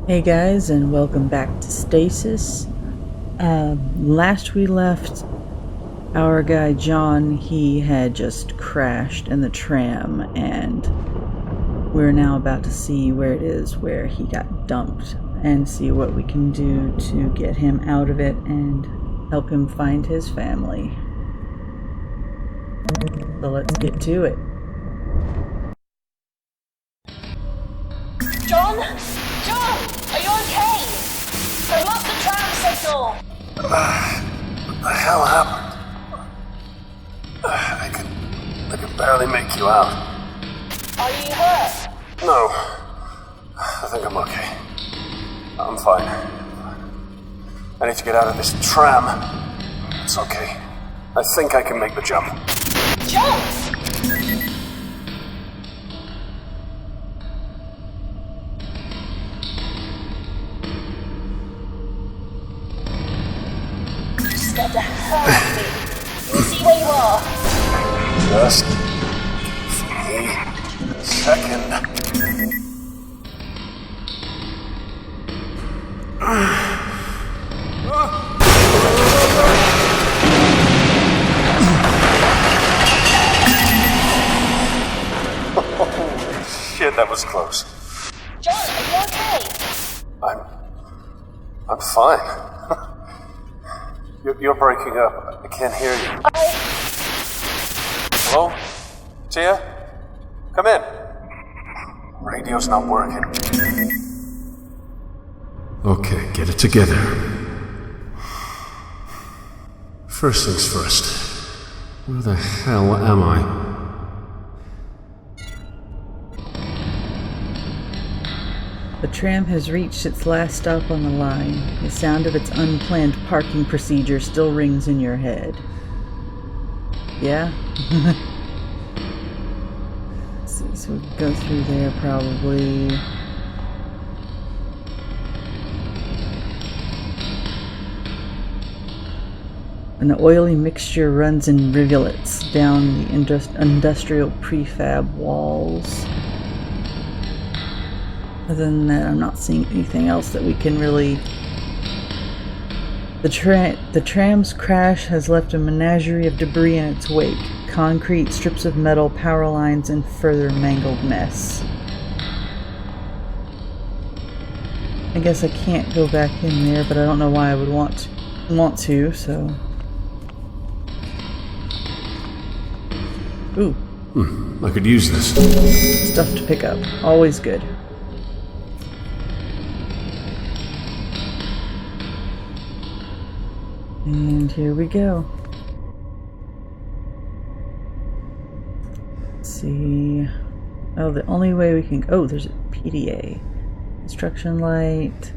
Hey guys, and welcome back to Stasis. Last we left our guy John, he had just crashed in the tram, and we're now about to see where it is where he got dumped and see what we can do to get him out of it and help him find his family. So let's get to it. John? John! Are you okay? I lost the tram signal! What the hell happened? I can barely make you out. Are you hurt? No. I think I'm okay. I'm fine. I need to get out of this tram. It's okay. I think I can make the jump. Jump! You scared the hell out of me. Let me see where you are. Just give me a second. Holy shit, that was close. John, are you okay? I'm fine. You're breaking up. I can't hear you. Hello? Tia? Come in. Radio's not working. Okay, get it together. First things first. Where the hell am I? The tram has reached its last stop on the line. The sound of its unplanned parking procedure still rings in your head. Yeah? Let's see, so we can go through there probably. An oily mixture runs in rivulets down the industrial prefab walls. Other than that, I'm not seeing anything else that we can really... The tram's crash has left a menagerie of debris in its wake. Concrete, strips of metal, power lines, and further mangled mess. I guess I can't go back in there, but I don't know why I would want to, so... Ooh. I could use this. Stuff to pick up. Always good. And here we go. Let's see. Oh, the only way we can... Oh, there's a PDA. Instruction light.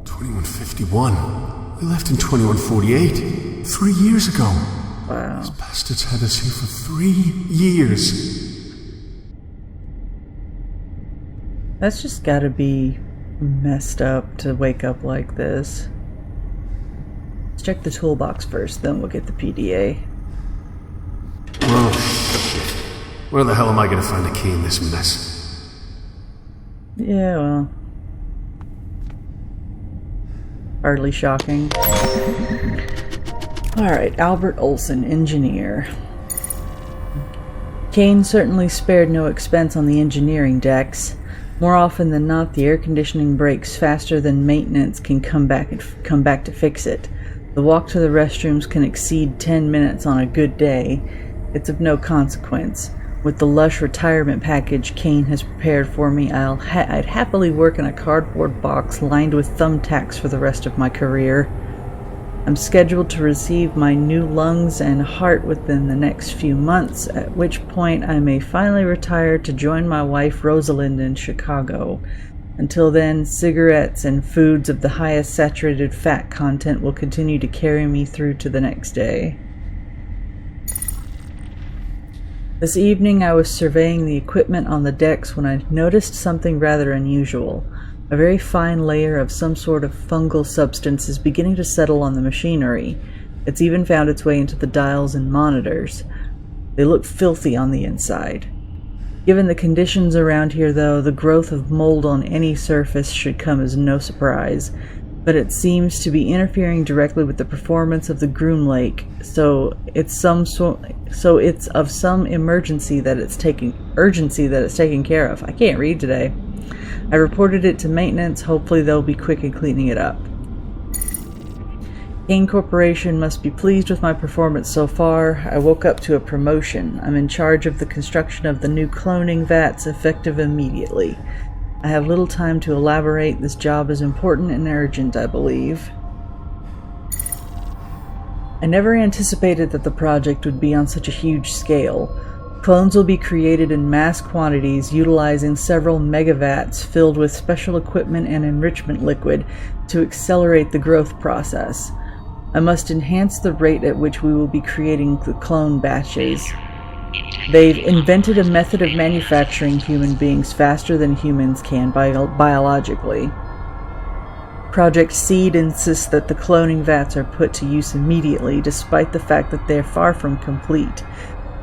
2151. We left in 2148. 3 years ago. Wow. These bastards had us here for 3 years. That's just gotta be messed up to wake up like this. Let's check the toolbox first, then we'll get the PDA. Oh, shit. Where the hell am I gonna find a key in this mess? Yeah, well... hardly shocking. Alright, Albert Olson, engineer. Kane certainly spared no expense on the engineering decks. More often than not, the air conditioning breaks faster than maintenance can come back to fix it. The walk to the restrooms can exceed 10 minutes on a good day. It's of no consequence. With the lush retirement package Kane has prepared for me, I'd happily work in a cardboard box lined with thumbtacks for the rest of my career. I'm scheduled to receive my new lungs and heart within the next few months, at which point I may finally retire to join my wife Rosalind in Chicago. Until then, cigarettes and foods of the highest saturated fat content will continue to carry me through to the next day. This evening I was surveying the equipment on the decks when I noticed something rather unusual. A very fine layer of some sort of fungal substance is beginning to settle on the machinery. It's even found its way into the dials and monitors. They look filthy on the inside. Given the conditions around here, though, the growth of mold on any surface should come as no surprise. But it seems to be interfering directly with the performance of the Groom Lake, so it's of some urgency that it's taken care of. I can't read today. I reported it to maintenance. Hopefully they'll be quick in cleaning it up. Kane Corporation must be pleased with my performance so far. I woke up to a promotion. I'm in charge of the construction of the new cloning vats, effective immediately. I have little time to elaborate. This job is important and urgent, I believe. I never anticipated that the project would be on such a huge scale. Clones will be created in mass quantities, utilizing several megavats filled with special equipment and enrichment liquid to accelerate the growth process. I must enhance the rate at which we will be creating the clone batches. They've invented a method of manufacturing human beings faster than humans can biologically. Project Seed insists that the cloning vats are put to use immediately, despite the fact that they're far from complete.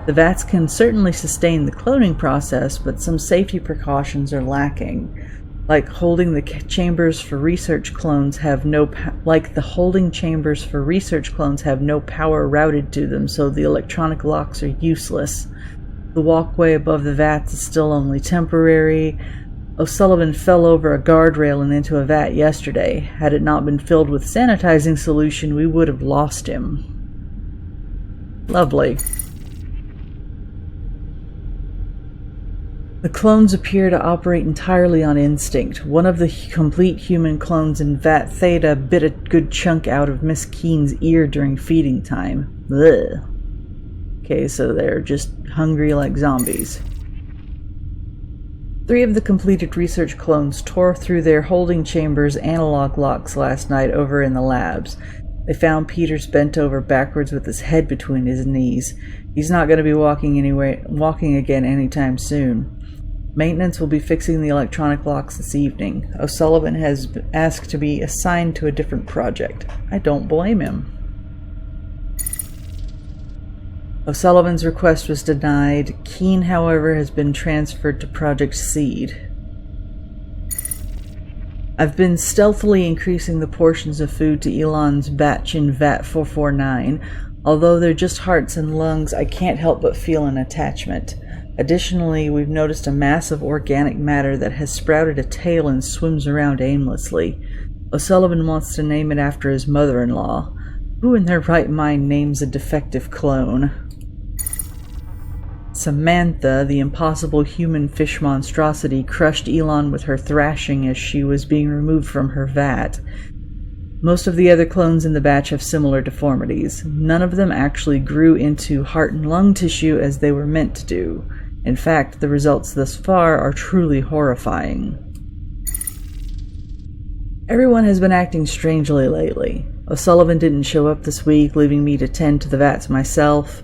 The vats can certainly sustain the cloning process, but some safety precautions are lacking. Like the holding chambers for research clones have no power routed to them, so the electronic locks are useless. The walkway above the vats is still only temporary. O'Sullivan fell over a guardrail and into a vat yesterday. Had it not been filled with sanitizing solution, we would have lost him. Lovely. The clones appear to operate entirely on instinct. One of the complete human clones in Vat Theta bit a good chunk out of Miss Keene's ear during feeding time. Blech. Okay, so they're just hungry like zombies. 3 of the completed research clones tore through their holding chambers' analog locks last night over in the labs. They found Peters bent over backwards with his head between his knees. He's not going to be walking again anytime soon. Maintenance will be fixing the electronic locks this evening. O'Sullivan has asked to be assigned to a different project. I don't blame him. O'Sullivan's request was denied. Keene, however, has been transferred to Project Seed. I've been stealthily increasing the portions of food to Elon's batch in VAT 449. Although they're just hearts and lungs, I can't help but feel an attachment. Additionally, we've noticed a mass of organic matter that has sprouted a tail and swims around aimlessly. O'Sullivan wants to name it after his mother-in-law. Who in their right mind names a defective clone? Samantha, the impossible human fish monstrosity, crushed Elon with her thrashing as she was being removed from her vat. Most of the other clones in the batch have similar deformities. None of them actually grew into heart and lung tissue as they were meant to do. In fact, the results thus far are truly horrifying. Everyone has been acting strangely lately. O'Sullivan didn't show up this week, leaving me to tend to the vats myself.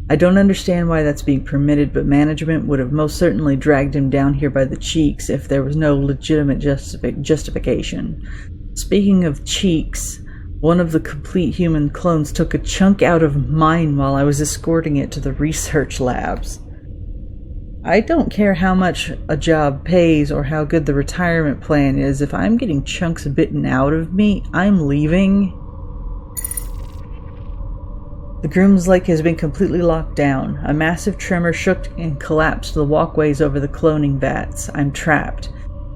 I don't understand why that's being permitted, but management would have most certainly dragged him down here by the cheeks if there was no legitimate justification. Speaking of cheeks, one of the complete human clones took a chunk out of mine while I was escorting it to the research labs. I don't care how much a job pays or how good the retirement plan is. If I'm getting chunks bitten out of me, I'm leaving. The Groom's Lake has been completely locked down. A massive tremor shook and collapsed the walkways over the cloning vats. I'm trapped.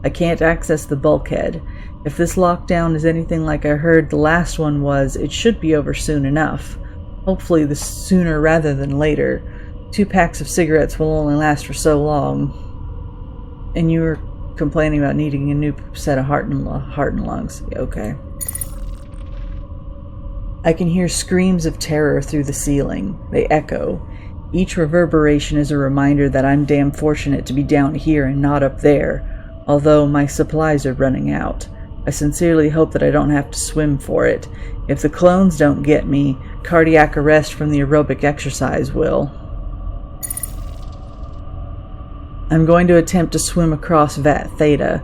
I can't access the bulkhead. If this lockdown is anything like I heard the last one was, it should be over soon enough. Hopefully this sooner rather than later. 2 packs of cigarettes will only last for so long. And you were complaining about needing a new set of heart and lungs. Okay. I can hear screams of terror through the ceiling. They echo. Each reverberation is a reminder that I'm damn fortunate to be down here and not up there, although my supplies are running out. I sincerely hope that I don't have to swim for it. If the clones don't get me, cardiac arrest from the aerobic exercise will. I'm going to attempt to swim across Vat Theta.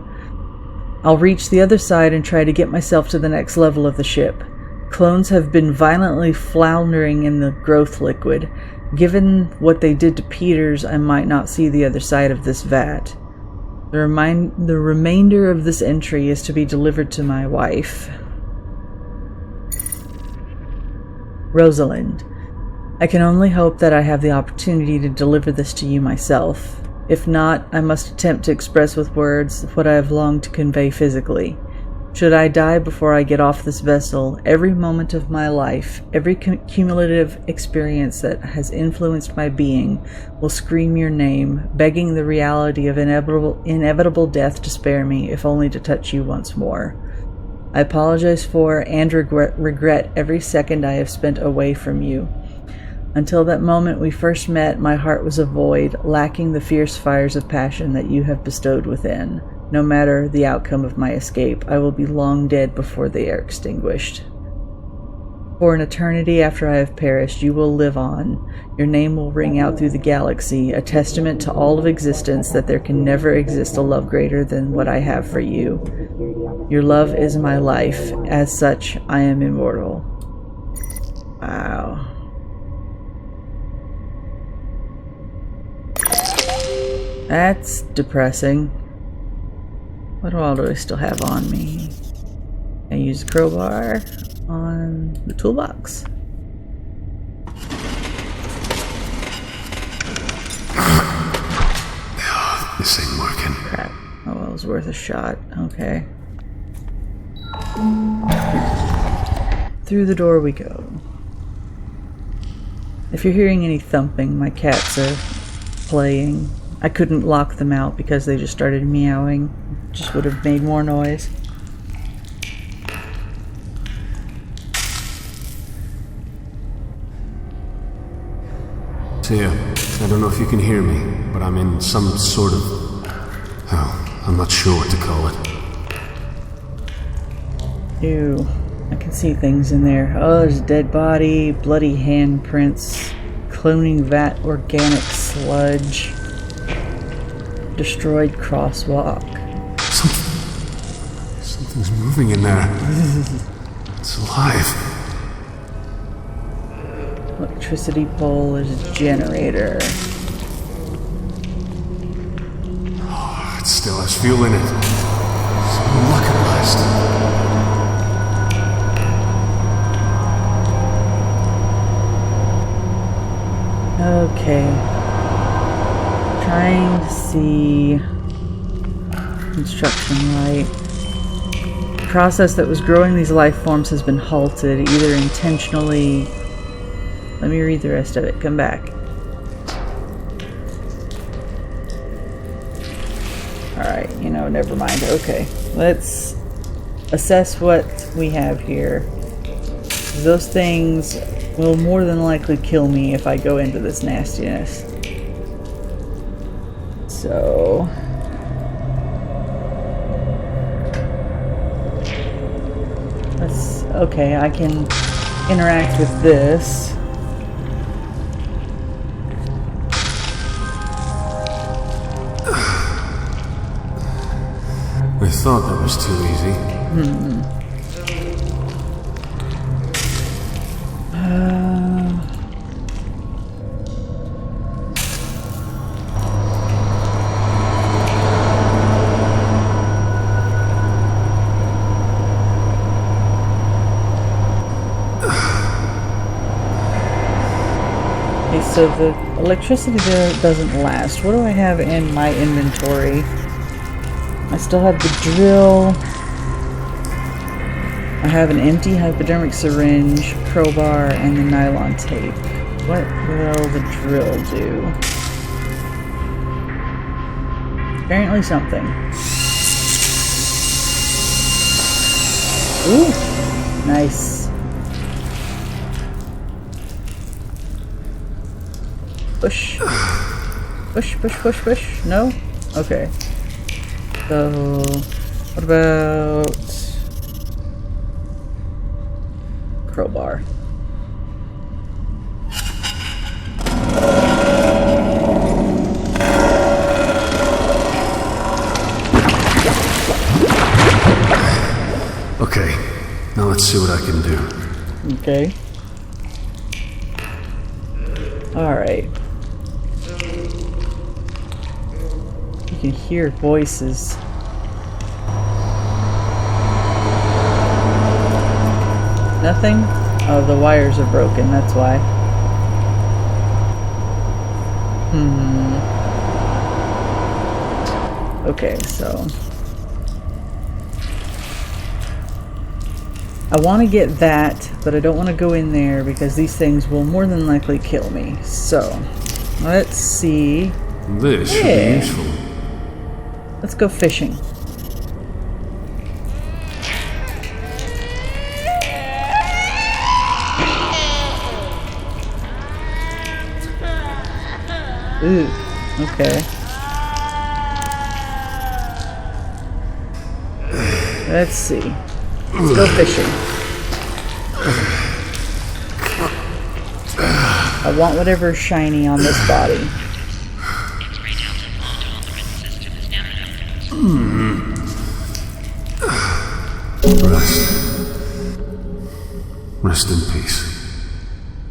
I'll reach the other side and try to get myself to the next level of the ship. Clones have been violently floundering in the growth liquid. Given what they did to Peters, I might not see the other side of this vat. The remainder of this entry is to be delivered to my wife. Rosalind. I can only hope that I have the opportunity to deliver this to you myself. If not, I must attempt to express with words what I have longed to convey physically. Should I die before I get off this vessel, every moment of my life, every cumulative experience that has influenced my being, will scream your name, begging the reality of inevitable death to spare me, if only to touch you once more. I apologize for and regret every second I have spent away from you. Until that moment we first met, my heart was a void, lacking the fierce fires of passion that you have bestowed within. No matter the outcome of my escape, I will be long dead before they are extinguished. For an eternity after I have perished, you will live on. Your name will ring out through the galaxy, a testament to all of existence that there can never exist a love greater than what I have for you. Your love is my life. As such, I am immortal. Wow. That's depressing. What all do I still have on me? I use the crowbar on the toolbox. This ain't working. Crap. Oh, well, it was worth a shot. Okay. Through the door we go. If you're hearing any thumping, my cats are playing. I couldn't lock them out because they just started meowing. Just would have made more noise. Tia, I don't know if you can hear me, but I'm in some sort of... oh, I'm not sure what to call it. Ew. I can see things in there. Oh, there's a dead body, bloody handprints, cloning vat organic sludge, destroyed crosswalk. Something's moving in there. It's alive. Electricity pole, there's a generator. Oh, it still has fuel in it. Some luck at last. Okay. Trying to see instruction right. The process that was growing these life forms has been halted, either intentionally... Let me read the rest of it. Come back. Alright, never mind. Okay. Let's assess what we have here. Those things will more than likely kill me if I go into this nastiness. So... okay, I can interact with this. I thought that was too easy. Okay, so the electricity there doesn't last. What do I have in my inventory? I still have the drill. I have an empty hypodermic syringe, crowbar, and the nylon tape. What will the drill do? Apparently something. Ooh! Nice. Push. Push, push, push, push. No? Okay. So, what about crowbar? Okay, now let's see what I can do. Okay. Alright. You can hear voices. Nothing? Oh, the wires are broken, that's why. Okay, so... I want to get that, but I don't want to go in there because these things will more than likely kill me. So, let's see. This should be useful. Let's go fishing. Ooh, okay. Let's see. Let's go fishing. I want whatever's shiny on this body. Rest in peace.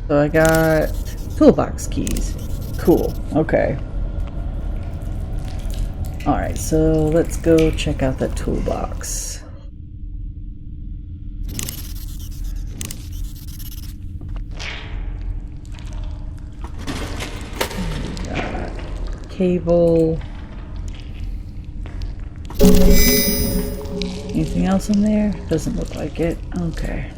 So I got toolbox keys. Cool. Okay. Alright, so let's go check out that toolbox. Got cable. Anything else in there? Doesn't look like it. Okay.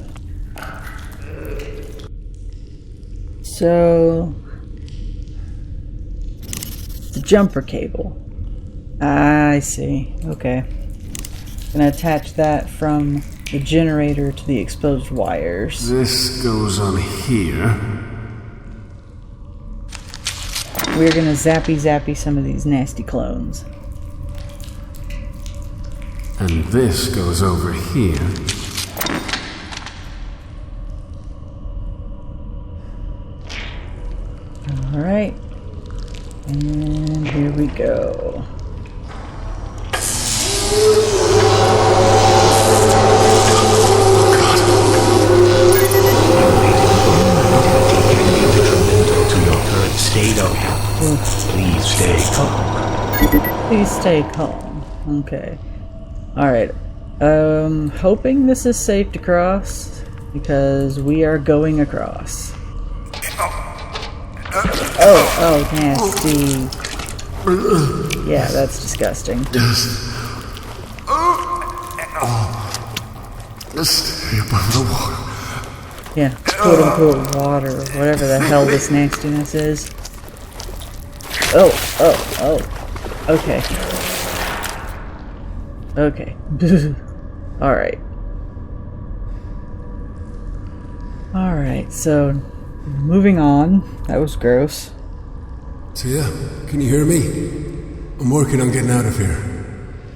So the jumper cable. I see. Okay. Gonna attach that from the generator to the exposed wires. This goes on here. We're gonna zappy some of these nasty clones. And this goes over here. Alright. And here we go. Please stay calm. Please stay calm. Okay. Alright. Hoping this is safe to cross, because we are going across. Oh, nasty. Yeah, that's disgusting. Just stay above the water. Yeah, quote unquote water, whatever the hell this nastiness is. Oh. Okay. Okay. Alright. Alright, so moving on. That was gross. Tia, can you hear me? I'm working on getting out of here.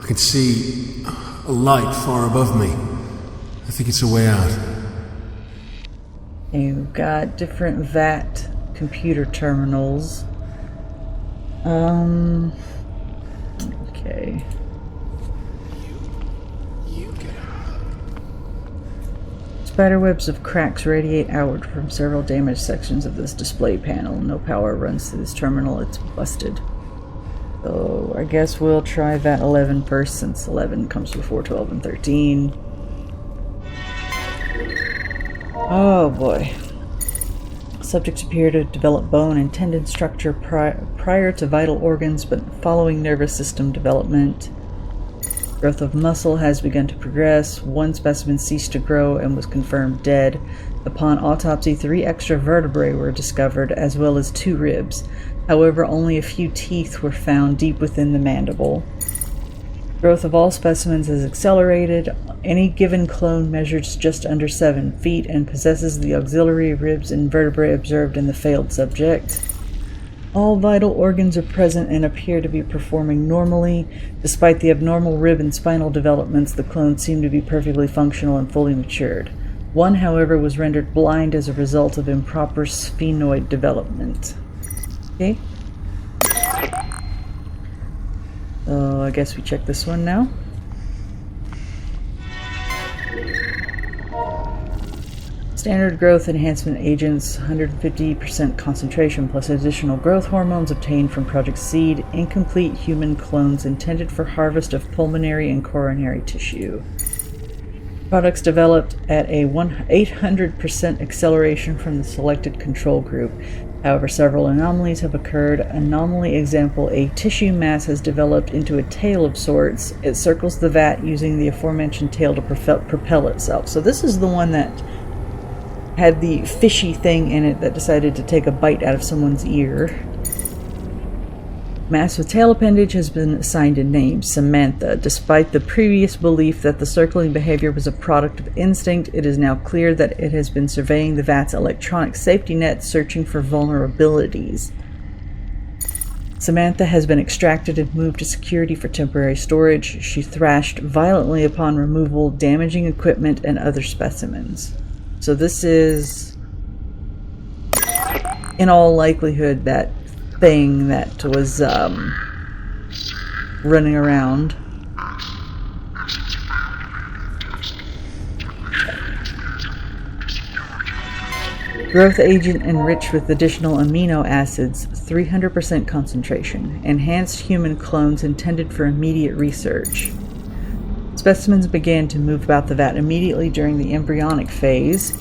I can see a light far above me. I think it's a way out. You've got different VAT computer terminals. Okay. Spiderwebs of cracks radiate outward from several damaged sections of this display panel. No power runs through this terminal. It's busted. So I guess we'll try VAT 11 first, since 11 comes before 12 and 13. Oh boy. Subjects appear to develop bone and tendon structure prior to vital organs, but following nervous system development. Growth of muscle has begun to progress. One specimen ceased to grow and was confirmed dead. Upon autopsy, 3 extra vertebrae were discovered, as well as 2 ribs. However, only a few teeth were found deep within the mandible. Growth of all specimens has accelerated. Any given clone measures just under 7 feet and possesses the auxiliary ribs and vertebrae observed in the failed subject. All vital organs are present and appear to be performing normally. Despite the abnormal rib and spinal developments, the clones seem to be perfectly functional and fully matured. One, however, was rendered blind as a result of improper sphenoid development. Okay. So I guess we check this one now. Standard growth enhancement agents, 150% concentration plus additional growth hormones obtained from Project Seed, incomplete human clones intended for harvest of pulmonary and coronary tissue. Products developed at a 800% acceleration from the selected control group. However, several anomalies have occurred. Anomaly example, a tissue mass has developed into a tail of sorts. It circles the vat using the aforementioned tail to propel itself. So this is the one that had the fishy thing in it that decided to take a bite out of someone's ear. Mass with tail appendage has been assigned a name, Samantha. Despite the previous belief that the circling behavior was a product of instinct, it is now clear that it has been surveying the vat's electronic safety net, searching for vulnerabilities. Samantha has been extracted and moved to security for temporary storage. She thrashed violently upon removal, damaging equipment and other specimens. So this is, in all likelihood, that thing that was running around. Growth agent enriched with additional amino acids, 300% concentration. Enhanced human clones intended for immediate research. Specimens began to move about the vat immediately during the embryonic phase.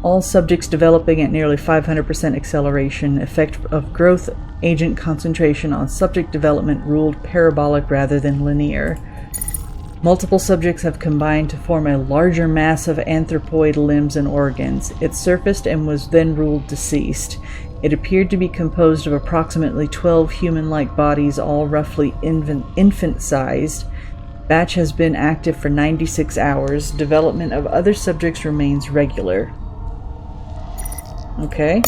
All subjects developing at nearly 500% acceleration. Effect of growth agent concentration on subject development ruled parabolic rather than linear. Multiple subjects have combined to form a larger mass of anthropoid limbs and organs. It surfaced and was then ruled deceased. It appeared to be composed of approximately 12 human-like bodies, all roughly infant-sized. Batch has been active for 96 hours. Development of other subjects remains regular. Okay.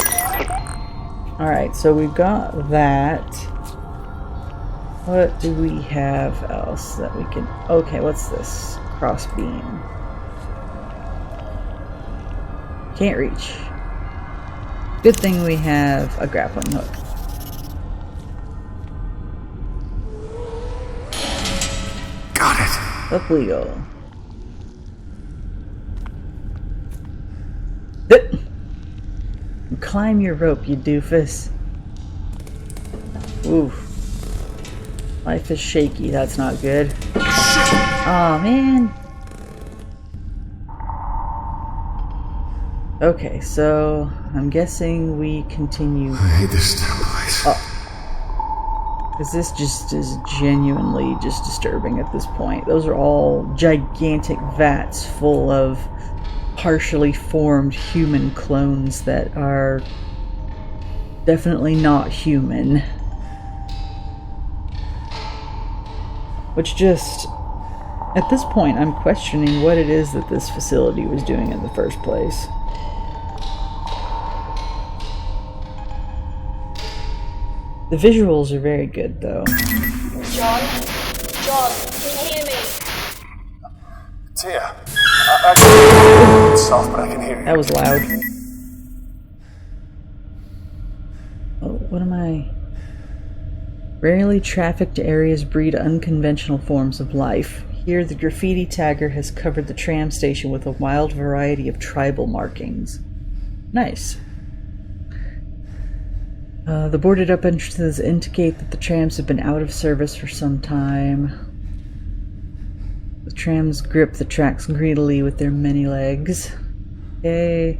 Alright, so we've got that. What do we have else that we can... Okay, what's this? Crossbeam. Can't reach. Good thing we have a grappling hook. Got it. Up we go. Climb your rope, you doofus. Oof. Life is shaky, that's not good. Aw, man. Okay, so I'm guessing we continue. I hate this damn place. Because this just is genuinely just disturbing at this point. Those are all gigantic vats full of partially formed human clones that are definitely not human. Which just, at this point, I'm questioning what it is that this facility was doing in the first place. The visuals are very good, though. John, can you hear me? Tia, it's soft, but I can hear you. That was loud. Oh, what am I? Rarely trafficked areas breed unconventional forms of life. Here, the graffiti tagger has covered the tram station with a wild variety of tribal markings. Nice. The boarded up entrances indicate that the trams have been out of service for some time. The trams grip the tracks greedily with their many legs. Okay.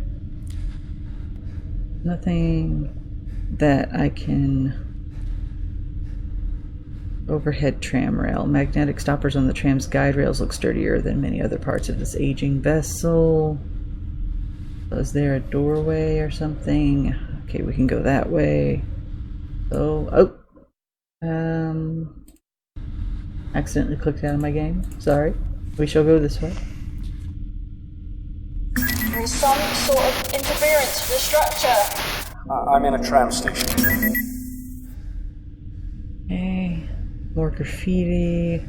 Nothing that I can... Overhead tram rail. Magnetic stoppers on the tram's guide rails look sturdier than many other parts of this aging vessel. Was there a doorway or something? Okay, we can go that way. So, accidentally clicked out of my game. Sorry. We shall go this way. There's some sort of interference with the structure. I'm in a tram station. Okay. More graffiti.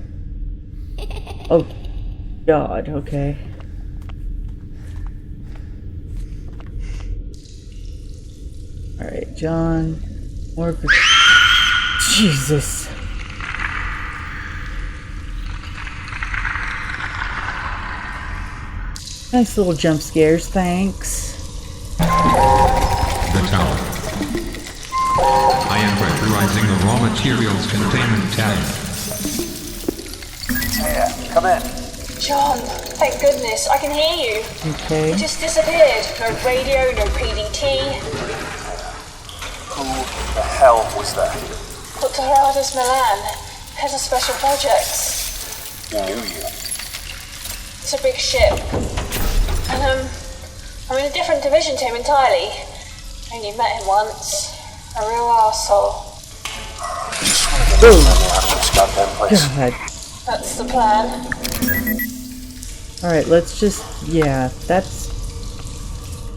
Oh, God, okay. Alright, John. More graffiti. Jesus. Nice little jump scares, thanks. The tower. I am pressurizing the raw materials containment tank. Yeah, come in. John, thank goodness, I can hear you. Okay. You just disappeared. No radio, no PDT. Who the hell was that? Dr. Gerardus Milan, head of special projects. Who knew you? It's a big ship. And, I'm in a different division to him entirely. Only met him once. A real arsehole. Just want to get me out of this goddamn place. God. That's the plan. Alright, let's just... yeah, that's...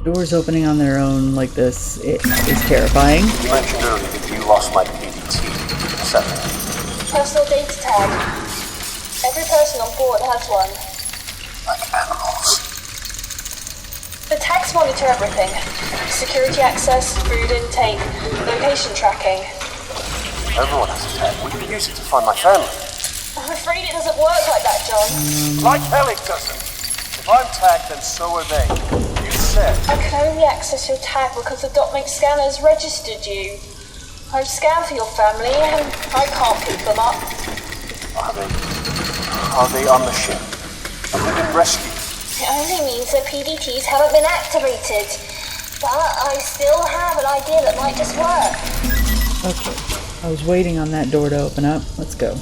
doors opening on their own like this. It is terrifying. You mentioned earlier that you lost my PDT. Seven. Personal data tag. Every person on board has one. Like animals. The tags monitor everything. Security access, food intake, location tracking. Everyone has a tag. We can use it to find my family. I'm afraid it doesn't work like that, John. Like hell it doesn't. If I'm tagged, then so are they. You said. I can only access your tag because the DocMake scanners registered you. I've scanned for your family and I can't pick them up. Are they on the ship? Have they been rescued? It only means that PDTs haven't been activated. But I still have an idea that might just work. Okay. I was waiting on that door to open up. Let's go.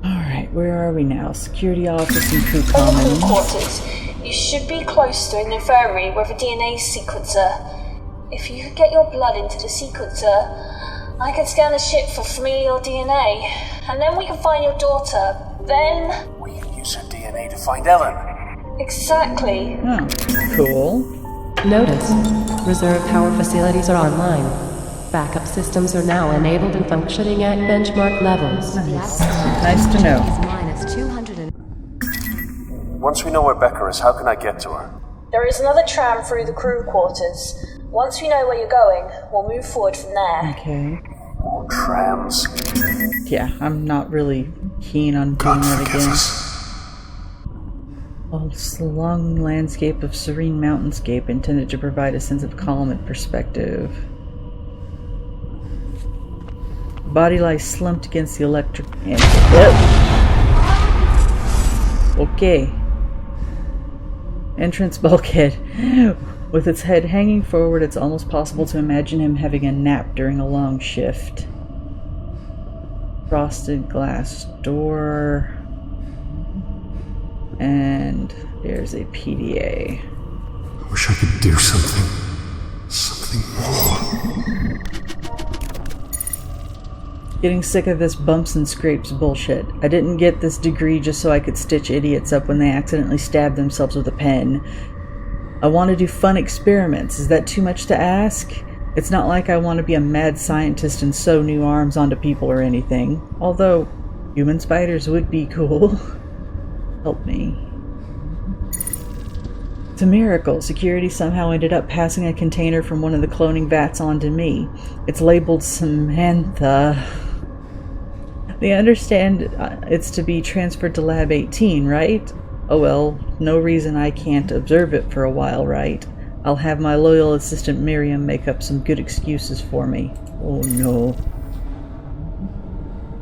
Alright, where are we now? Security office and crew Over commons. crew quarters, you should be close to an infirmary with a DNA sequencer. If you could get your blood into the sequencer, I can scan the ship for familial DNA, and then we can find your daughter. Then... We can use her DNA to find Ellen. Exactly. Oh, cool. Notice. Reserve power facilities are online. Backup systems are now enabled and functioning at benchmark levels. Nice. Nice to know. Once we know where Becca is, how can I get to her? There is another tram through the crew quarters. Once we know where you're going, we'll move forward from there. Okay. More trams. Yeah, I'm not really keen on doing that again. A long landscape of serene mountainscape intended to provide a sense of calm and perspective. The body lies slumped against the electric... Okay. Entrance bulkhead. With its head hanging forward, it's almost possible to imagine him having a nap during a long shift. Frosted glass door. And there's a PDA. I wish I could do something. Something more. Getting sick of this bumps and scrapes bullshit. I didn't get this degree just so I could stitch idiots up when they accidentally stab themselves with a pen. I want to do fun experiments. Is that too much to ask? It's not like I want to be a mad scientist and sew new arms onto people or anything. Although, human spiders would be cool. Help me. It's a miracle. Security somehow ended up passing a container from one of the cloning vats onto me. It's labeled Samantha. They understand it's to be transferred to Lab 18, right? Oh well, no reason I can't observe it for a while, right? I'll have my loyal assistant Miriam make up some good excuses for me. Oh no.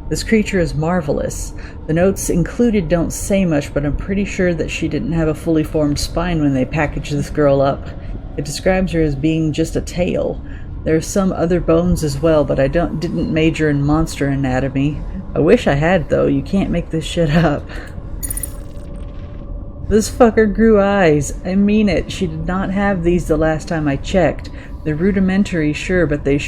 This creature is marvelous. The notes included don't say much, but I'm pretty sure that she didn't have a fully formed spine when they packaged this girl up. It describes her as being just a tail. There are some other bones as well, but I didn't major in monster anatomy. I wish I had, though. You can't make this shit up. This fucker grew eyes. I mean it. She did not have these the last time I checked. They're rudimentary, sure, but they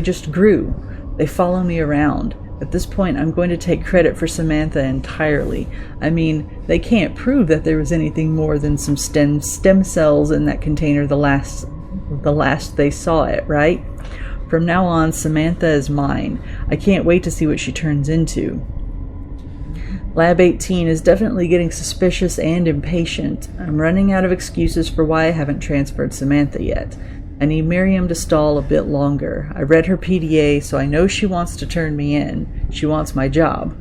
just grew. They follow me around. At this point, I'm going to take credit for Samantha entirely. I mean, they can't prove that there was anything more than some stem cells in that container the last they saw it, right? From now on, Samantha is mine. I can't wait to see what she turns into. Lab 18 is definitely getting suspicious and impatient. I'm running out of excuses for why I haven't transferred Samantha yet. I need Miriam to stall a bit longer. I read her PDA, so I know she wants to turn me in. She wants my job.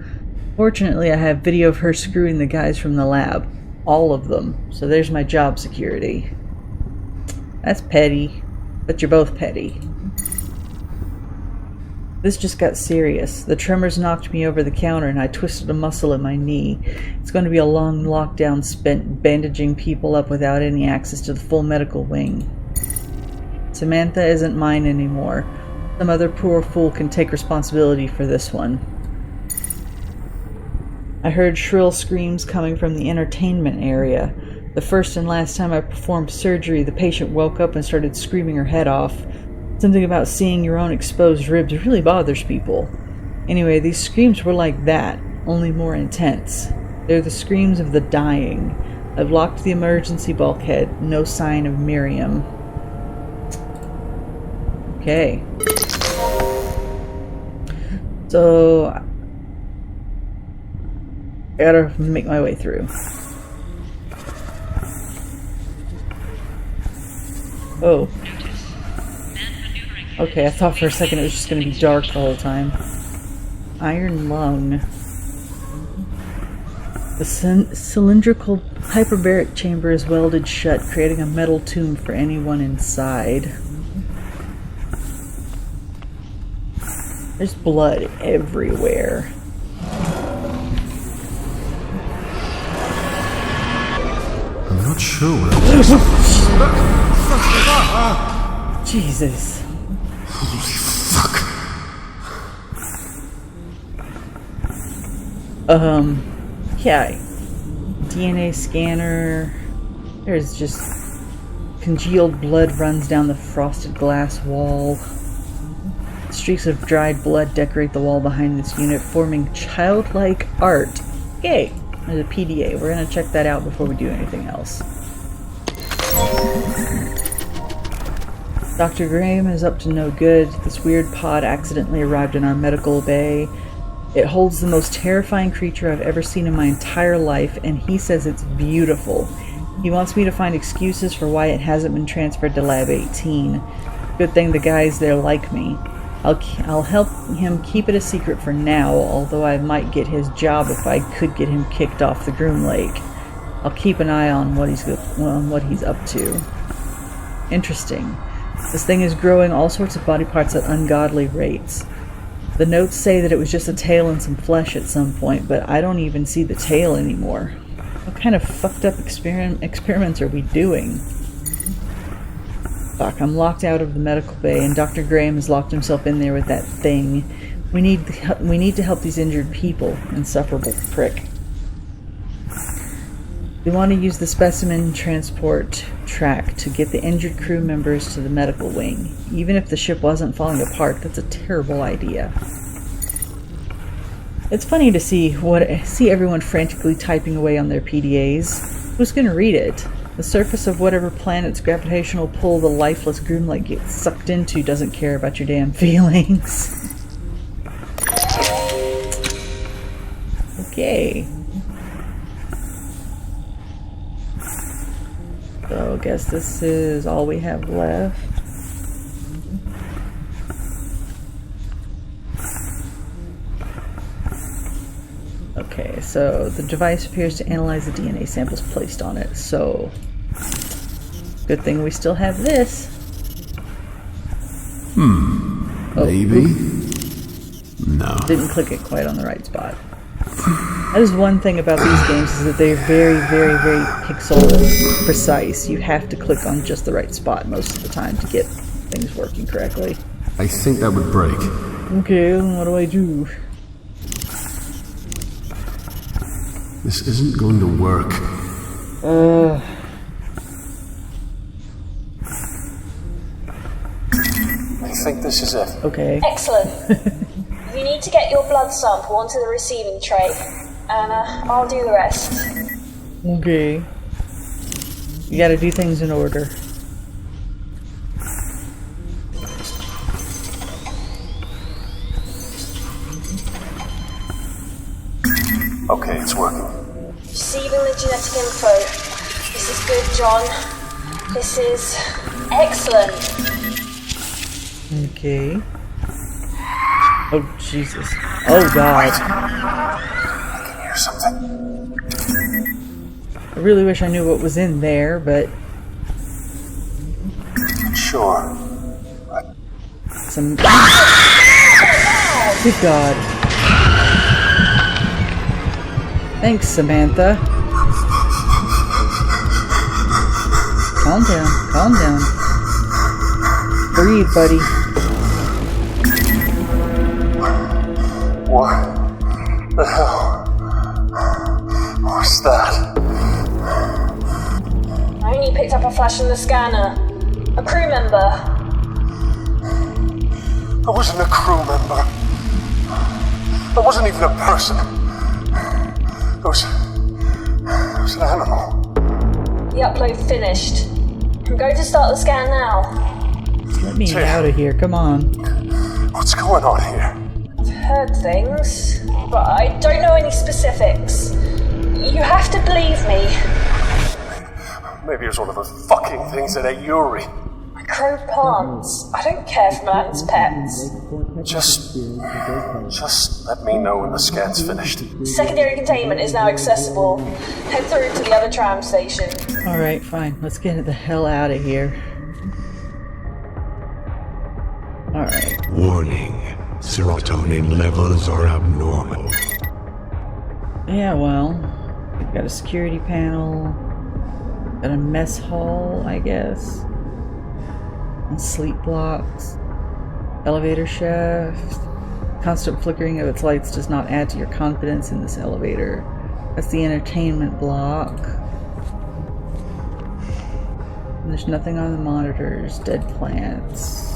Fortunately, I have video of her screwing the guys from the lab. All of them. So there's my job security. That's petty. But you're both petty. This just got serious. The tremors knocked me over the counter and I twisted a muscle in my knee. It's going to be a long lockdown spent bandaging people up without any access to the full medical wing. Samantha isn't mine anymore. Some other poor fool can take responsibility for this one. I heard shrill screams coming from the entertainment area. The first and last time I performed surgery, the patient woke up and started screaming her head off. Something about seeing your own exposed ribs really bothers people. Anyway, these screams were like that, only more intense. They're the screams of the dying. I've locked the emergency bulkhead. No sign of Miriam. Okay. So I gotta make my way through. Oh. Okay, I thought for a second it was just gonna be dark the whole time. Iron lung. The cylindrical hyperbaric chamber is welded shut, creating a metal tomb for anyone inside. There's blood everywhere. I'm not sure where it is. Jesus. Holy fuck. Yeah. DNA scanner. There's just congealed blood runs down the frosted glass wall. Streaks of dried blood decorate the wall behind this unit, forming childlike art. Yay! There's a PDA. We're gonna check that out before we do anything else. Dr. Graham is up to no good. This weird pod accidentally arrived in our medical bay. It holds the most terrifying creature I've ever seen in my entire life, and he says it's beautiful. He wants me to find excuses for why it hasn't been transferred to Lab 18. Good thing the guys there like me. I'll help him keep it a secret for now, although I might get his job if I could get him kicked off the Groom Lake. I'll keep an eye on what he's up to. Interesting. This thing is growing all sorts of body parts at ungodly rates. The notes say that it was just a tail and some flesh at some point, but I don't even see the tail anymore. What kind of fucked up experiments are we doing? Fuck, I'm locked out of the medical bay, and Dr. Graham has locked himself in there with that thing. We need to help these injured people, insufferable prick. We want to use the specimen transport track to get the injured crew members to the medical wing. Even if the ship wasn't falling apart, that's a terrible idea. It's funny to see everyone frantically typing away on their PDAs. Who's gonna read it? The surface of whatever planet's gravitational pull the lifeless Groom Lake gets sucked into doesn't care about your damn feelings. Okay. So I guess this is all we have left. Okay, so the device appears to analyze the DNA samples placed on it, so good thing we still have this. Maybe? No. Didn't click it quite on the right spot. That is one thing about these games, is that they're very, very, very pixel precise. You have to click on just the right spot most of the time to get things working correctly. I think that would break. Okay, then what do I do? This isn't going to work. I think this is it. Okay. Excellent. You need to get your blood sample onto the receiving tray, and I'll do the rest. Okay. You gotta do things in order. Okay, it's working. Receiving the genetic info. This is good, John. This is excellent. Okay. Oh, Jesus. Oh, God. something. I really wish I knew what was in there, but Sure. some... Good God. Thanks, Samantha. Calm down, calm down. Breathe, buddy. What the hell was that? I only picked up a flash in the scanner. A crew member. I wasn't a crew member. I wasn't even a person. It was an animal. The upload finished. I'm going to start the scan now. Let me out of here, come on. What's going on here? I've heard things, but I don't know any specifics. You have to believe me. Maybe it was one of those fucking things that ate Yuri. Crow plants. I don't care for man's pets. Just let me know when the scan's finished. Secondary containment is now accessible. Head through to the other tram station. Alright, fine. Let's get the hell out of here. Alright. Warning. Serotonin levels are abnormal. Yeah, well, we've got a security panel, got a mess hall, I guess, and sleep blocks, elevator shaft. Constant flickering of its lights does not add to your confidence in this elevator. That's the entertainment block. And there's nothing on the monitors, dead plants.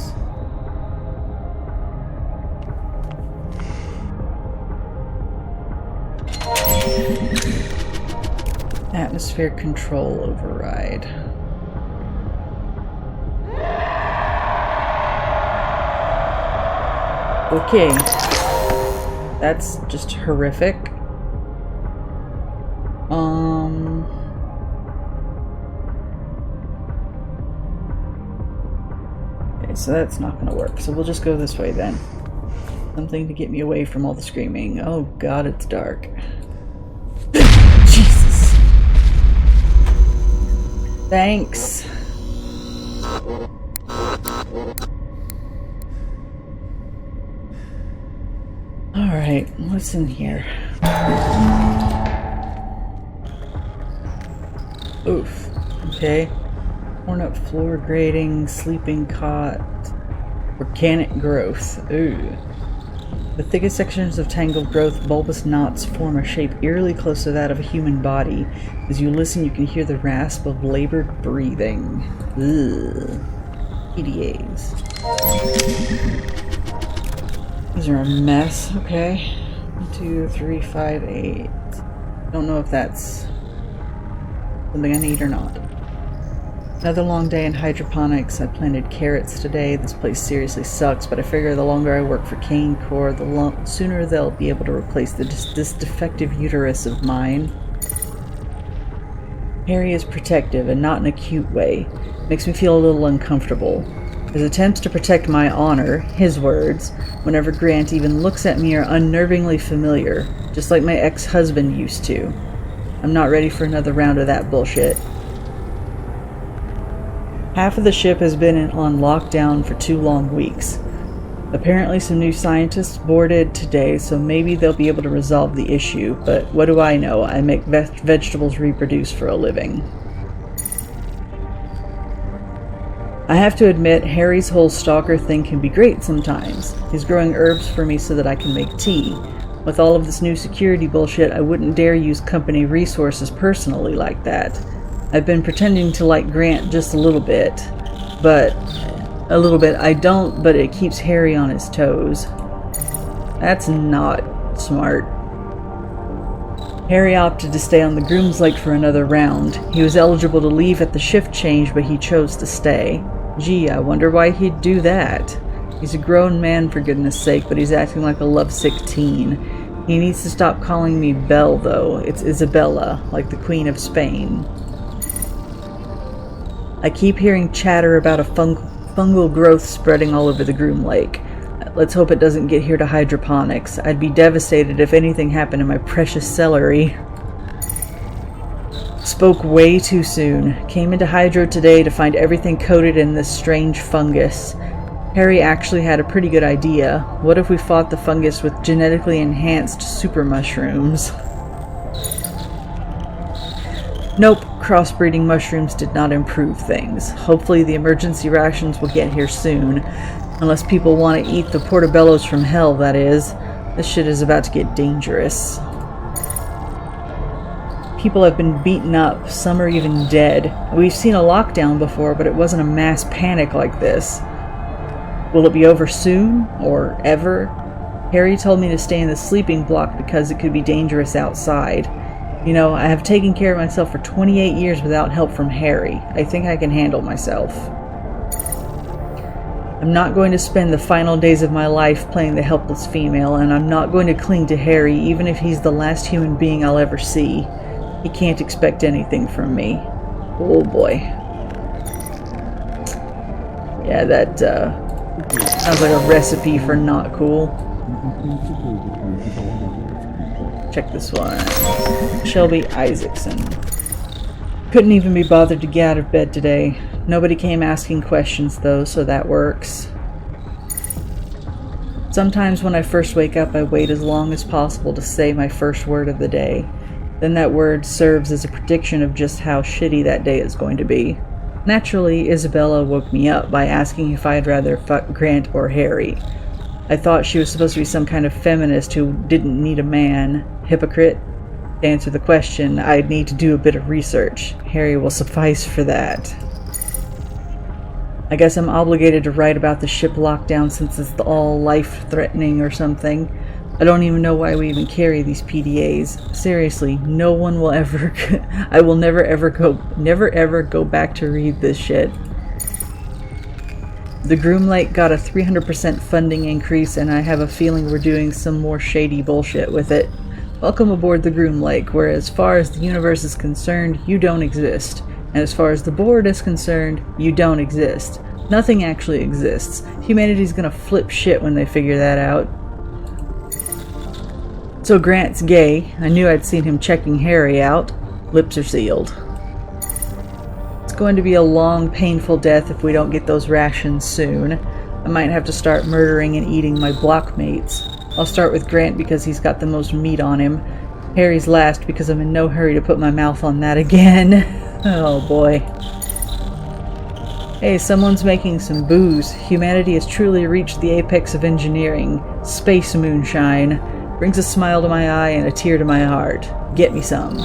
Atmosphere control override. Okay. That's just horrific. Okay, so that's not gonna work. So we'll just go this way then. Something to get me away from all the screaming. Oh god, it's dark. Jesus. Thanks. Alright, what's in here? Oof. Okay. Worn up floor grating, sleeping cot, organic growth. Ooh. The thickest sections of tangled growth, bulbous knots form a shape eerily close to that of a human body. As you listen, you can hear the rasp of labored breathing. Ugh. PDAs. These are a mess. Okay. 1, 2, 3, 5, 8. Don't know if that's something I need or not. Another long day in hydroponics. I planted carrots today. This place seriously sucks, but I figure the longer I work for Kane Corps, the sooner they'll be able to replace this defective uterus of mine. Harry is protective, and not in a cute way. Makes me feel a little uncomfortable. His attempts to protect my honor, his words, whenever Grant even looks at me are unnervingly familiar, just like my ex-husband used to. I'm not ready for another round of that bullshit. Half of the ship has been on lockdown for 2 long weeks. Apparently some new scientists boarded today, so maybe they'll be able to resolve the issue, but what do I know? I make vegetables reproduce for a living. I have to admit, Harry's whole stalker thing can be great sometimes. He's growing herbs for me so that I can make tea. With all of this new security bullshit, I wouldn't dare use company resources personally like that. I've been pretending to like Grant just a little bit. I don't, but it keeps Harry on his toes. That's not smart. Harry opted to stay on the Groom's Lake for another round. He was eligible to leave at the shift change, but he chose to stay. Gee, I wonder why he'd do that. He's a grown man, for goodness sake, but he's acting like a lovesick teen. He needs to stop calling me Belle, though. It's Isabella, like the Queen of Spain. I keep hearing chatter about a fungal growth spreading all over the Groom Lake. Let's hope it doesn't get here to hydroponics. I'd be devastated if anything happened to my precious celery. Spoke way too soon. Came into Hydro today to find everything coated in this strange fungus. Harry actually had a pretty good idea. What if we fought the fungus with genetically enhanced super mushrooms? Nope, crossbreeding mushrooms did not improve things. Hopefully the emergency rations will get here soon. Unless people want to eat the portobellos from hell, that is. This shit is about to get dangerous. People have been beaten up, some are even dead. We've seen a lockdown before, but it wasn't a mass panic like this. Will it be over soon? Or ever? Harry told me to stay in the sleeping block because it could be dangerous outside. You know, I have taken care of myself for 28 years without help from Harry. I think I can handle myself. I'm not going to spend the final days of my life playing the helpless female, and I'm not going to cling to Harry even if he's the last human being I'll ever see. He can't expect anything from me. Oh boy. Yeah, that sounds like a recipe for not cool. Check this one. Shelby Isaacson. Couldn't even be bothered to get out of bed today. Nobody came asking questions though, so that works. Sometimes when I first wake up, I wait as long as possible to say my first word of the day. Then that word serves as a prediction of just how shitty that day is going to be. Naturally, Isabella woke me up by asking if I'd rather fuck Grant or Harry. I thought she was supposed to be some kind of feminist who didn't need a man. Hypocrite? To answer the question, I'd need to do a bit of research. Harry will suffice for that. I guess I'm obligated to write about the ship lockdown since it's all life-threatening or something. I don't even know why we even carry these PDAs. Seriously, no one will ever... I will never ever go back to read this shit. The Groom Lake got a 300% funding increase, and I have a feeling we're doing some more shady bullshit with it. Welcome aboard the Groom Lake, where as far as the universe is concerned, you don't exist. And as far as the board is concerned, you don't exist. Nothing actually exists. Humanity's gonna flip shit when they figure that out. So Grant's gay. I knew I'd seen him checking Harry out. Lips are sealed. It's going to be a long, painful death if we don't get those rations soon. I might have to start murdering and eating my blockmates. I'll start with Grant because he's got the most meat on him. Harry's last because I'm in no hurry to put my mouth on that again. Oh boy. Hey, someone's making some booze. Humanity has truly reached the apex of engineering. Space moonshine. Brings a smile to my eye and a tear to my heart. Get me some.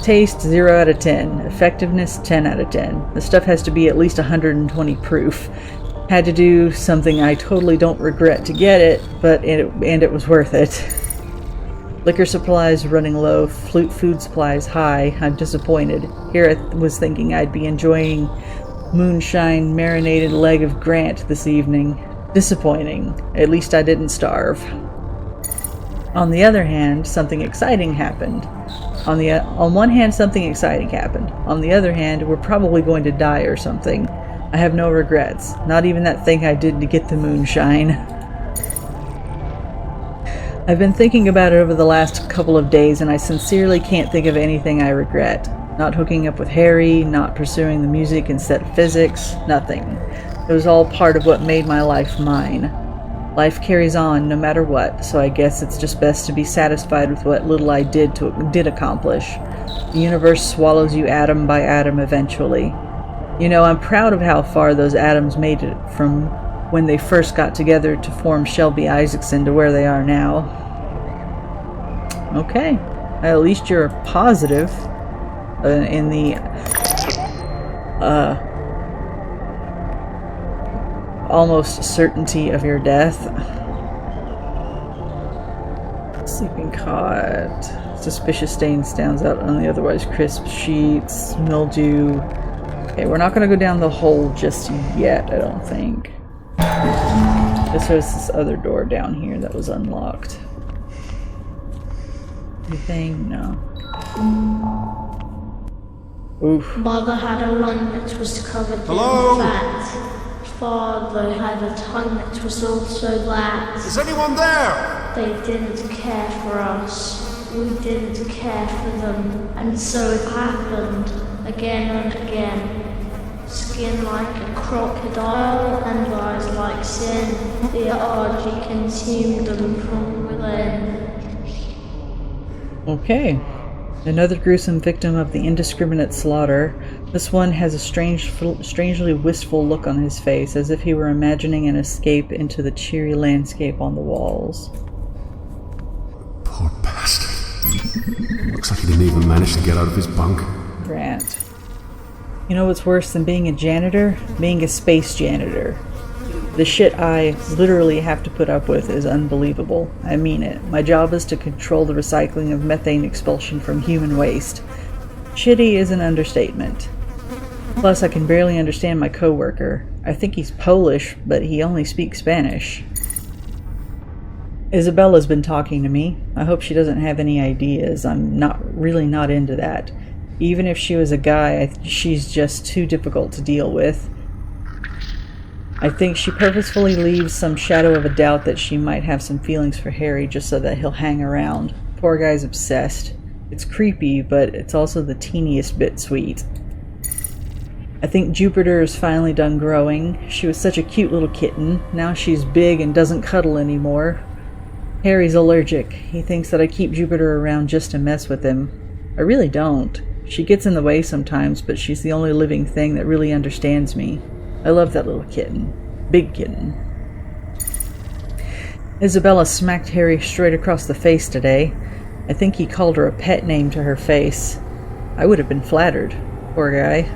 Taste 0 out of 10. Effectiveness 10 out of 10. The stuff has to be at least 120 proof. Had to do something I totally don't regret to get it, but it was worth it. Liquor supplies running low, food supplies high. I'm disappointed. Here I was thinking I'd be enjoying moonshine marinated leg of Grant this evening. Disappointing. At least I didn't starve. On the other hand, something exciting happened. On one hand, something exciting happened. On the other hand, we're probably going to die or something. I have no regrets. Not even that thing I did to get the moonshine. I've been thinking about it over the last couple of days, and I sincerely can't think of anything I regret. Not hooking up with Harry, not pursuing the music instead of physics, nothing. It was all part of what made my life mine. Life carries on no matter what, so I guess it's just best to be satisfied with what little I did accomplish. The universe swallows you atom by atom eventually. You know, I'm proud of how far those atoms made it from when they first got together to form Shelby Isaacson to where they are now. Okay, at least you're positive in the almost certainty of your death. Sleeping cot. Suspicious stain stands out on the otherwise crisp sheets. Mildew. Okay, we're not going to go down the hole just yet, I don't think. This was this other door down here that was unlocked. Anything? No. Oof. Mother had a run that was covered Hello? in fat. father had a tongue that was also black. Is anyone there? They didn't care for us. We didn't care for them. And so it happened again and again. Skin like a crocodile and eyes like sin. The Yaaaay consumed them from within. Okay. Another gruesome victim of the indiscriminate slaughter. This one has a strangely wistful look on his face, as if he were imagining an escape into the cheery landscape on the walls. Poor bastard. Looks like he didn't even manage to get out of his bunk. Grant. You know what's worse than being a janitor? Being a space janitor. The shit I literally have to put up with is unbelievable. I mean it. My job is to control the recycling of methane expulsion from human waste. Shitty is an understatement. Plus, I can barely understand my coworker. I think he's Polish, but he only speaks Spanish. Isabella's been talking to me. I hope she doesn't have any ideas. I'm really not into that. Even if she was a guy, she's just too difficult to deal with. I think she purposefully leaves some shadow of a doubt that she might have some feelings for Harry just so that he'll hang around. Poor guy's obsessed. It's creepy, but it's also the teeniest bit sweet. I think Jupiter is finally done growing. She was such a cute little kitten. Now she's big and doesn't cuddle anymore. Harry's allergic. He thinks that I keep Jupiter around just to mess with him. I really don't. She gets in the way sometimes, but she's the only living thing that really understands me. I love that little kitten. Big kitten. Isabella smacked Harry straight across the face today. I think he called her a pet name to her face. I would have been flattered. Poor guy.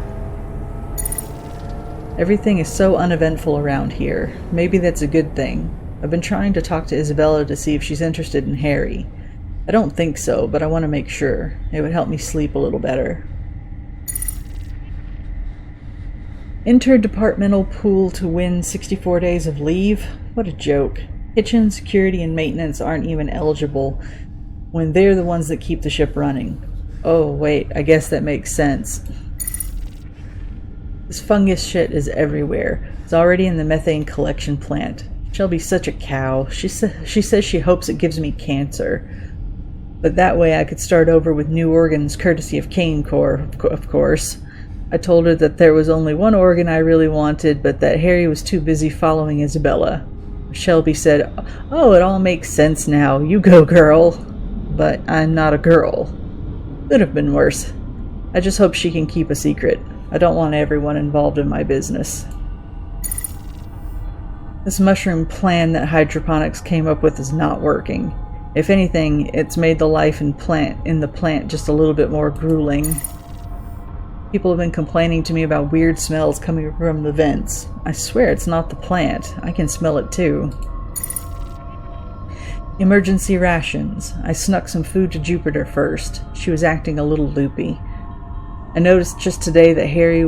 Everything is so uneventful around here. Maybe that's a good thing. I've been trying to talk to Isabella to see if she's interested in Harry. I don't think so, but I want to make sure. It would help me sleep a little better. Interdepartmental pool to win 64 days of leave? What a joke. Kitchen, security, and maintenance aren't even eligible when they're the ones that keep the ship running. Oh, wait, I guess that makes sense. This fungus shit is everywhere. It's already in the methane collection plant. Shelby's such a cow. She says she hopes it gives me cancer. But that way I could start over with new organs courtesy of Kane Corps, of course. I told her that there was only one organ I really wanted, but that Harry was too busy following Isabella. Shelby said, "Oh, it all makes sense now. You go, girl." But I'm not a girl. Could have been worse. I just hope she can keep a secret. I don't want everyone involved in my business. This mushroom plan that hydroponics came up with is not working. If anything, it's made the life in the plant just a little bit more grueling. People have been complaining to me about weird smells coming from the vents. I swear it's not the plant. I can smell it too. Emergency rations. I snuck some food to Jupiter first. She was acting a little loopy. I noticed just today that Harry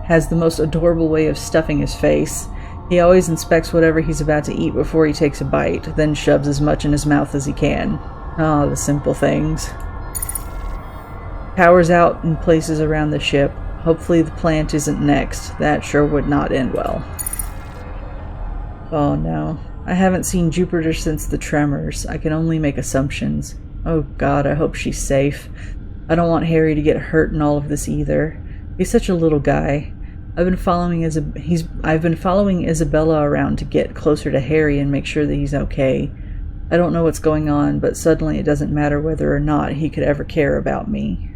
has the most adorable way of stuffing his face. He always inspects whatever he's about to eat before he takes a bite, then shoves as much in his mouth as he can. Oh, the simple things. Power's out in places around the ship. Hopefully the plant isn't next. That sure would not end well. Oh no. I haven't seen Jupiter since the tremors. I can only make assumptions. Oh God, I hope she's safe. I don't want Harry to get hurt in all of this either. He's such a little guy. I've been following Isabella around to get closer to Harry and make sure that he's okay. I don't know what's going on, but suddenly it doesn't matter whether or not he could ever care about me.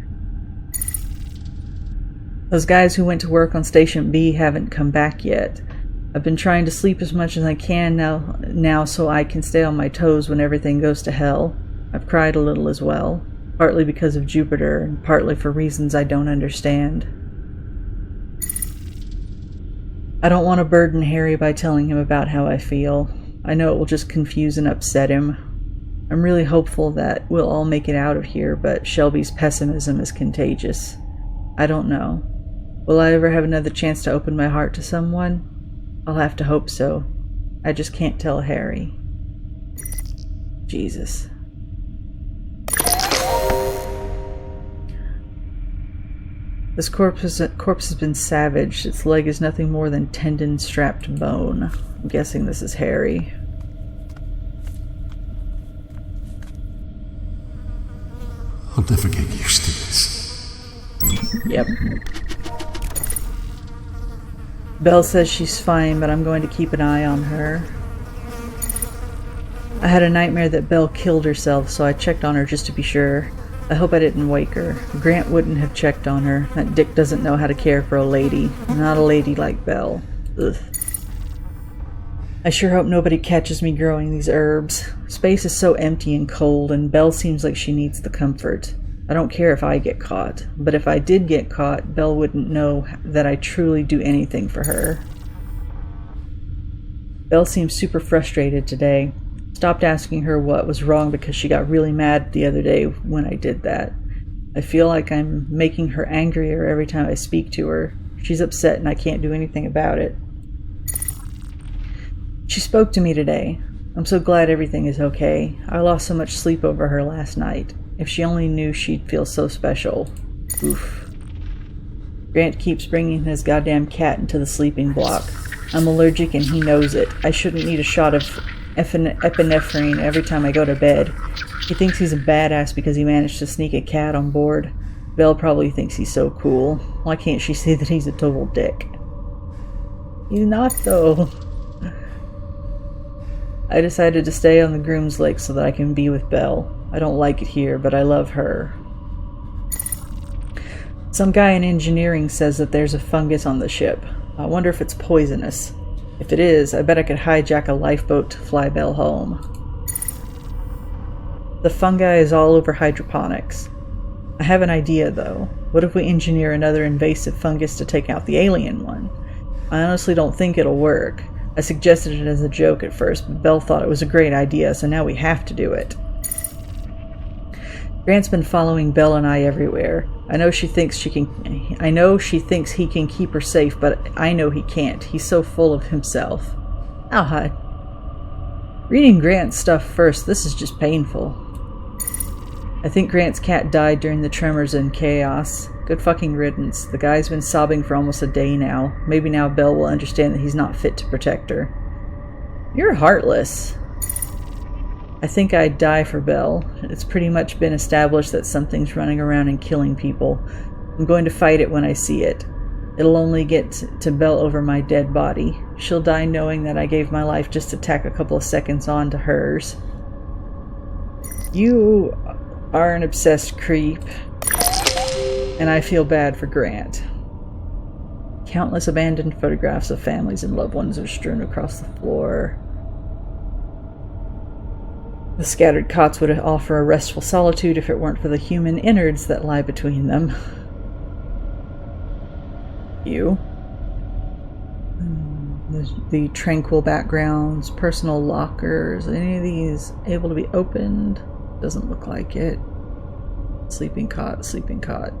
Those guys who went to work on Station B haven't come back yet. I've been trying to sleep as much as I can now so I can stay on my toes when everything goes to hell. I've cried a little as well, partly because of Jupiter and partly for reasons I don't understand. I don't want to burden Harry by telling him about how I feel. I know it will just confuse and upset him. I'm really hopeful that we'll all make it out of here, but Shelby's pessimism is contagious. I don't know. Will I ever have another chance to open my heart to someone? I'll have to hope so. I just can't tell Harry. Jesus. This corpse has been savaged. Its leg is nothing more than tendon-strapped bone. I'm guessing this is Harry. I'll never get used to this. Yep. Belle says she's fine, but I'm going to keep an eye on her. I had a nightmare that Belle killed herself, so I checked on her just to be sure. I hope I didn't wake her. Grant wouldn't have checked on her. That dick doesn't know how to care for a lady. Not a lady like Belle. Ugh. I sure hope nobody catches me growing these herbs. Space is so empty and cold, and Belle seems like she needs the comfort. I don't care if I get caught, but if I did get caught, Belle wouldn't know that I truly do anything for her. Belle seems super frustrated today. Stopped asking her what was wrong because she got really mad the other day when I did that. I feel like I'm making her angrier every time I speak to her. She's upset and I can't do anything about it. She spoke to me today. I'm so glad everything is okay. I lost so much sleep over her last night. If she only knew, she'd feel so special. Oof. Grant keeps bringing his goddamn cat into the sleeping block. I'm allergic and he knows it. I shouldn't need a shot of epinephrine every time I go to bed. He thinks he's a badass because he managed to sneak a cat on board. Belle probably thinks he's so cool. Why can't she see that he's a total dick? He's not, though. I decided to stay on the Groom's Lake so that I can be with Belle. I don't like it here, but I love her. Some guy in engineering says that there's a fungus on the ship. I wonder if it's poisonous. If it is, I bet I could hijack a lifeboat to fly Belle home. The fungi is all over hydroponics. I have an idea, though. What if we engineer another invasive fungus to take out the alien one? I honestly don't think it'll work. I suggested it as a joke at first, but Belle thought it was a great idea, so now we have to do it. Grant's been following Belle and I everywhere. I know she thinks he can keep her safe, but I know he can't. He's so full of himself. I'll hide. Reading Grant's stuff first, this is just painful. I think Grant's cat died during the tremors and chaos. Good fucking riddance. The guy's been sobbing for almost a day now. Maybe now Belle will understand that he's not fit to protect her. You're heartless. I think I'd die for Belle. It's pretty much been established that something's running around and killing people. I'm going to fight it when I see it. It'll only get to Belle over my dead body. She'll die knowing that I gave my life just to tack a couple of seconds on to hers. You are an obsessed creep. And I feel bad for Grant. Countless abandoned photographs of families and loved ones are strewn across the floor. The scattered cots would offer a restful solitude if it weren't for the human innards that lie between them. You. The tranquil backgrounds, personal lockers, any of these able to be opened? Doesn't look like it. Sleeping cot, sleeping cot.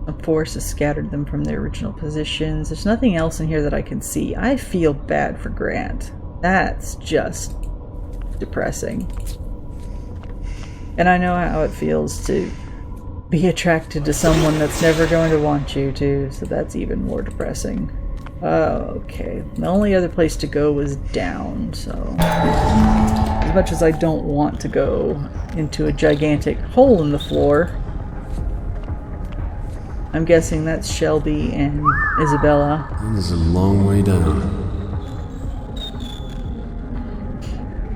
A force has scattered them from their original positions. There's nothing else in here that I can see. I feel bad for Grant. That's just depressing. And I know how it feels to be attracted to someone that's never going to want you to, so that's even more depressing. Okay. The only other place to go was down, so... As much as I don't want to go into a gigantic hole in the floor, I'm guessing that's Shelby and Isabella. This is a long way down.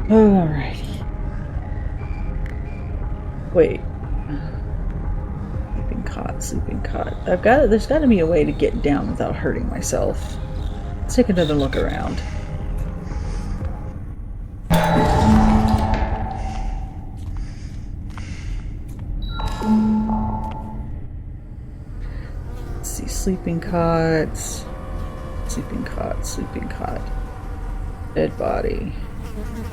Alrighty. Wait. Sleeping cot, sleeping cot. There's gotta be a way to get down without hurting myself. Let's take another look around. Let's see, sleeping cots. Sleeping cot, sleeping cot. Dead body.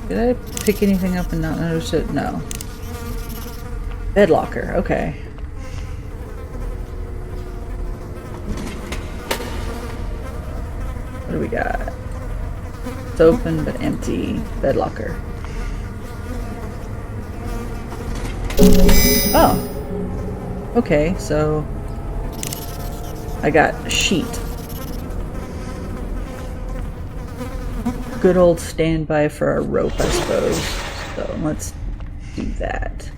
Did I pick anything up and not notice it? No. Bed locker, okay. What do we got? It's open but empty. Bed locker. Oh. Okay, so I got a sheet. Good old standby for a rope, I suppose. So let's do that.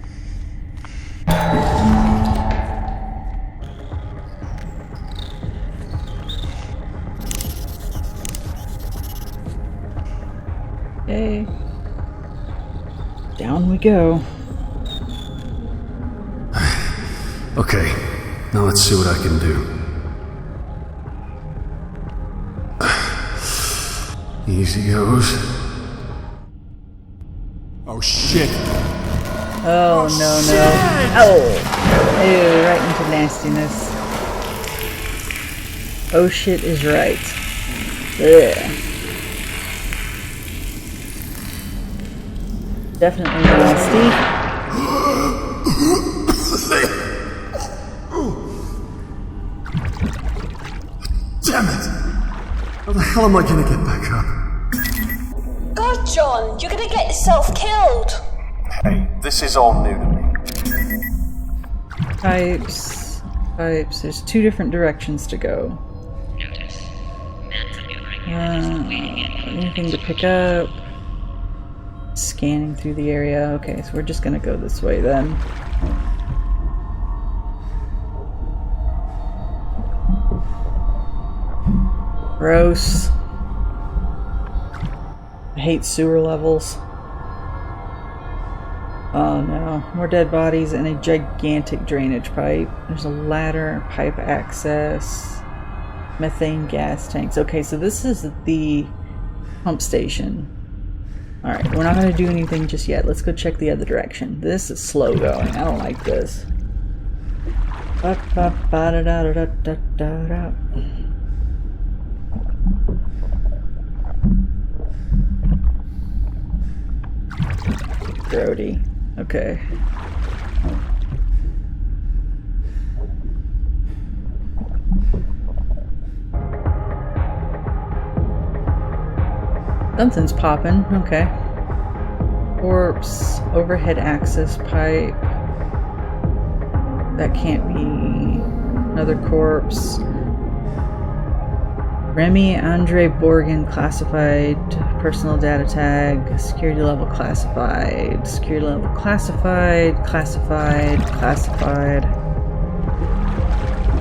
Okay. Down we go. Okay, now let's see what I can do. Easy goes. Oh shit! Oh, no. Oh! Ew, right into nastiness. Oh shit is right. Ugh. Definitely nasty. Damn it! How the hell am I gonna get back up? God, John, you're gonna get yourself killed. Hey, this is all new to me. Pipes. There's two different directions to go. Anything to pick up? Scanning through the area. Okay, so we're just gonna go this way then. Gross. I hate sewer levels. Oh no, more dead bodies and a gigantic drainage pipe. There's a ladder, pipe access, methane gas tanks. Okay, so this is the pump station. Alright, we're not going to do anything just yet. Let's go check the other direction. This is slow going. I don't like this. Grody. Okay. Something's popping. Okay. Corpse. Overhead access pipe. That can't be another corpse. Remy Andre Borgen classified. Personal data tag. Security level classified. Security level classified. Classified.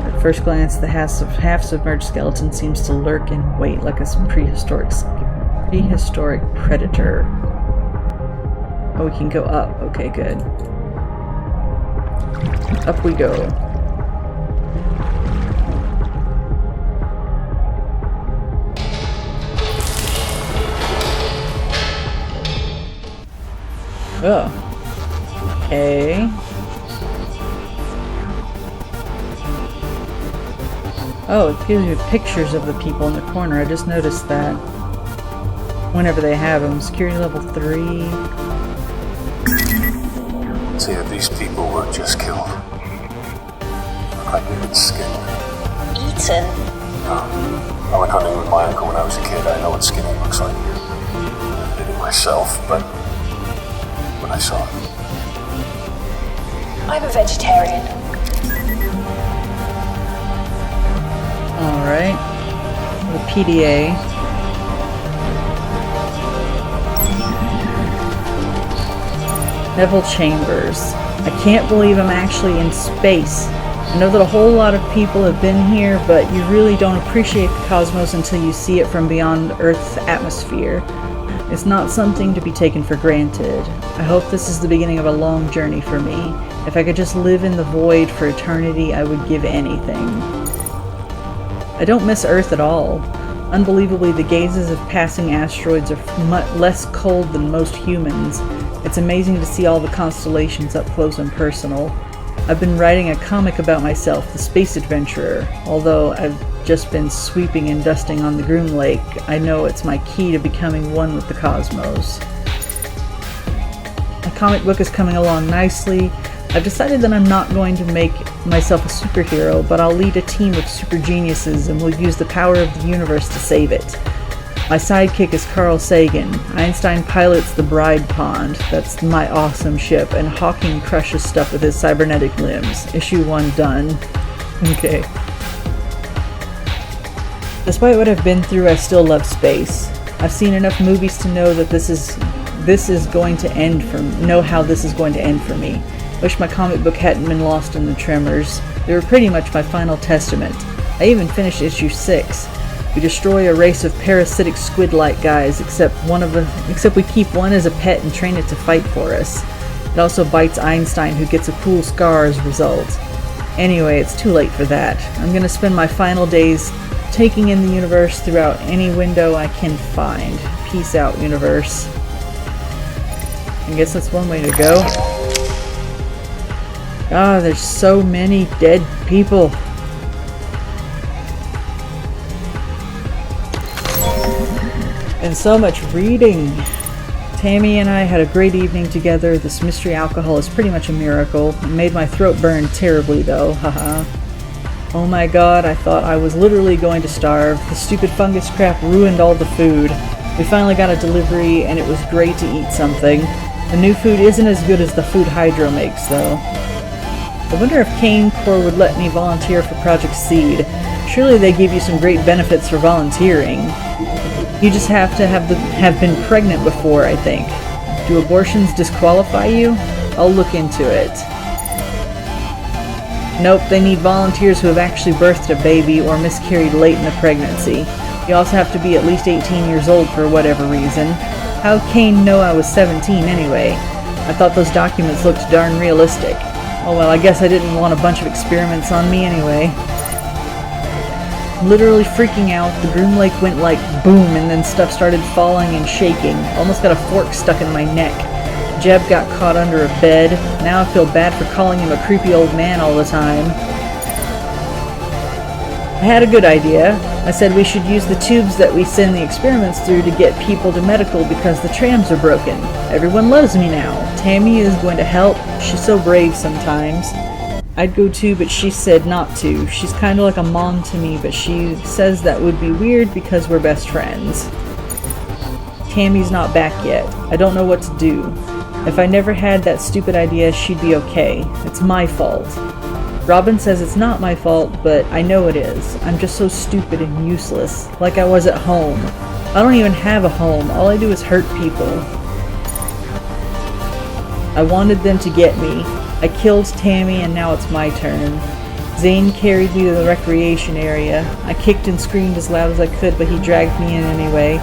At first glance, the half-submerged skeleton seems to lurk and wait like a prehistoric predator. Oh, we can go up. Okay, good. Up we go. Oh. Okay. Oh, it gives you pictures of the people in the corner. I just noticed that. Whenever they have them. Security level 3. So yeah, these people were just killed. Look like they've been skinned. Eaten? No. I went hunting with my uncle when I was a kid. I know what skinning looks like. I did it myself, but when I saw it. I'm a vegetarian. Alright. The PDA. Neville Chambers. I can't believe I'm actually in space. I know that a whole lot of people have been here, but you really don't appreciate the cosmos until you see it from beyond Earth's atmosphere. It's not something to be taken for granted. I hope this is the beginning of a long journey for me. If I could just live in the void for eternity, I would give anything. I don't miss Earth at all. Unbelievably, the gazes of passing asteroids are much less cold than most humans. It's amazing to see all the constellations up close and personal. I've been writing a comic about myself, the Space Adventurer. Although I've just been sweeping and dusting on the Groom Lake, I know it's my key to becoming one with the cosmos. My comic book is coming along nicely. I've decided that I'm not going to make myself a superhero, but I'll lead a team of super geniuses and will use the power of the universe to save it. My sidekick is Carl Sagan. Einstein pilots the Bride Pond. That's my awesome ship. And Hawking crushes stuff with his cybernetic limbs. Issue 1 done. Okay. Despite what I've been through, I still love space. I've seen enough movies to know that this is going to end for me. Know how this is going to end for me. Wish my comic book hadn't been lost in the tremors. They were pretty much my final testament. I even finished issue 6. We destroy a race of parasitic squid-like guys, except we keep one as a pet and train it to fight for us. It also bites Einstein, who gets a cool scar as a result. Anyway, it's too late for that. I'm gonna spend my final days taking in the universe throughout any window I can find. Peace out, universe. I guess that's one way to go. Ah, there's so many dead people. And so much reading. Tammy and I had a great evening together. This mystery alcohol is pretty much a miracle. It made my throat burn terribly though, haha. Oh my god, I thought I was literally going to starve. The stupid fungus crap ruined all the food. We finally got a delivery and it was great to eat something. The new food isn't as good as the food Hydro makes though. I wonder if Kane Corps would let me volunteer for Project Seed. Surely they give you some great benefits for volunteering. You just have to have been pregnant before, I think. Do abortions disqualify you? I'll look into it. Nope, they need volunteers who have actually birthed a baby or miscarried late in the pregnancy. You also have to be at least 18 years old for whatever reason. How'd Kane know I was 17 anyway? I thought those documents looked darn realistic. Oh well, I guess I didn't want a bunch of experiments on me anyway. Literally freaking out, the Groom Lake went like boom and then stuff started falling and shaking. Almost got a fork stuck in my neck. Jeb got caught under a bed. Now I feel bad for calling him a creepy old man all the time. I had a good idea. I said we should use the tubes that we send the experiments through to get people to medical because the trams are broken. Everyone loves me now. Tammy is going to help. She's so brave sometimes. I'd go too, but she said not to. She's kind of like a mom to me, but she says that would be weird because we're best friends. Tammy's not back yet. I don't know what to do. If I never had that stupid idea, she'd be okay. It's my fault. Robin says it's not my fault, but I know it is. I'm just so stupid and useless, like I was at home. I don't even have a home. All I do is hurt people. I wanted them to get me. I killed Tammy and now it's my turn. Zane carried me to the recreation area. I kicked and screamed as loud as I could, but he dragged me in anyway.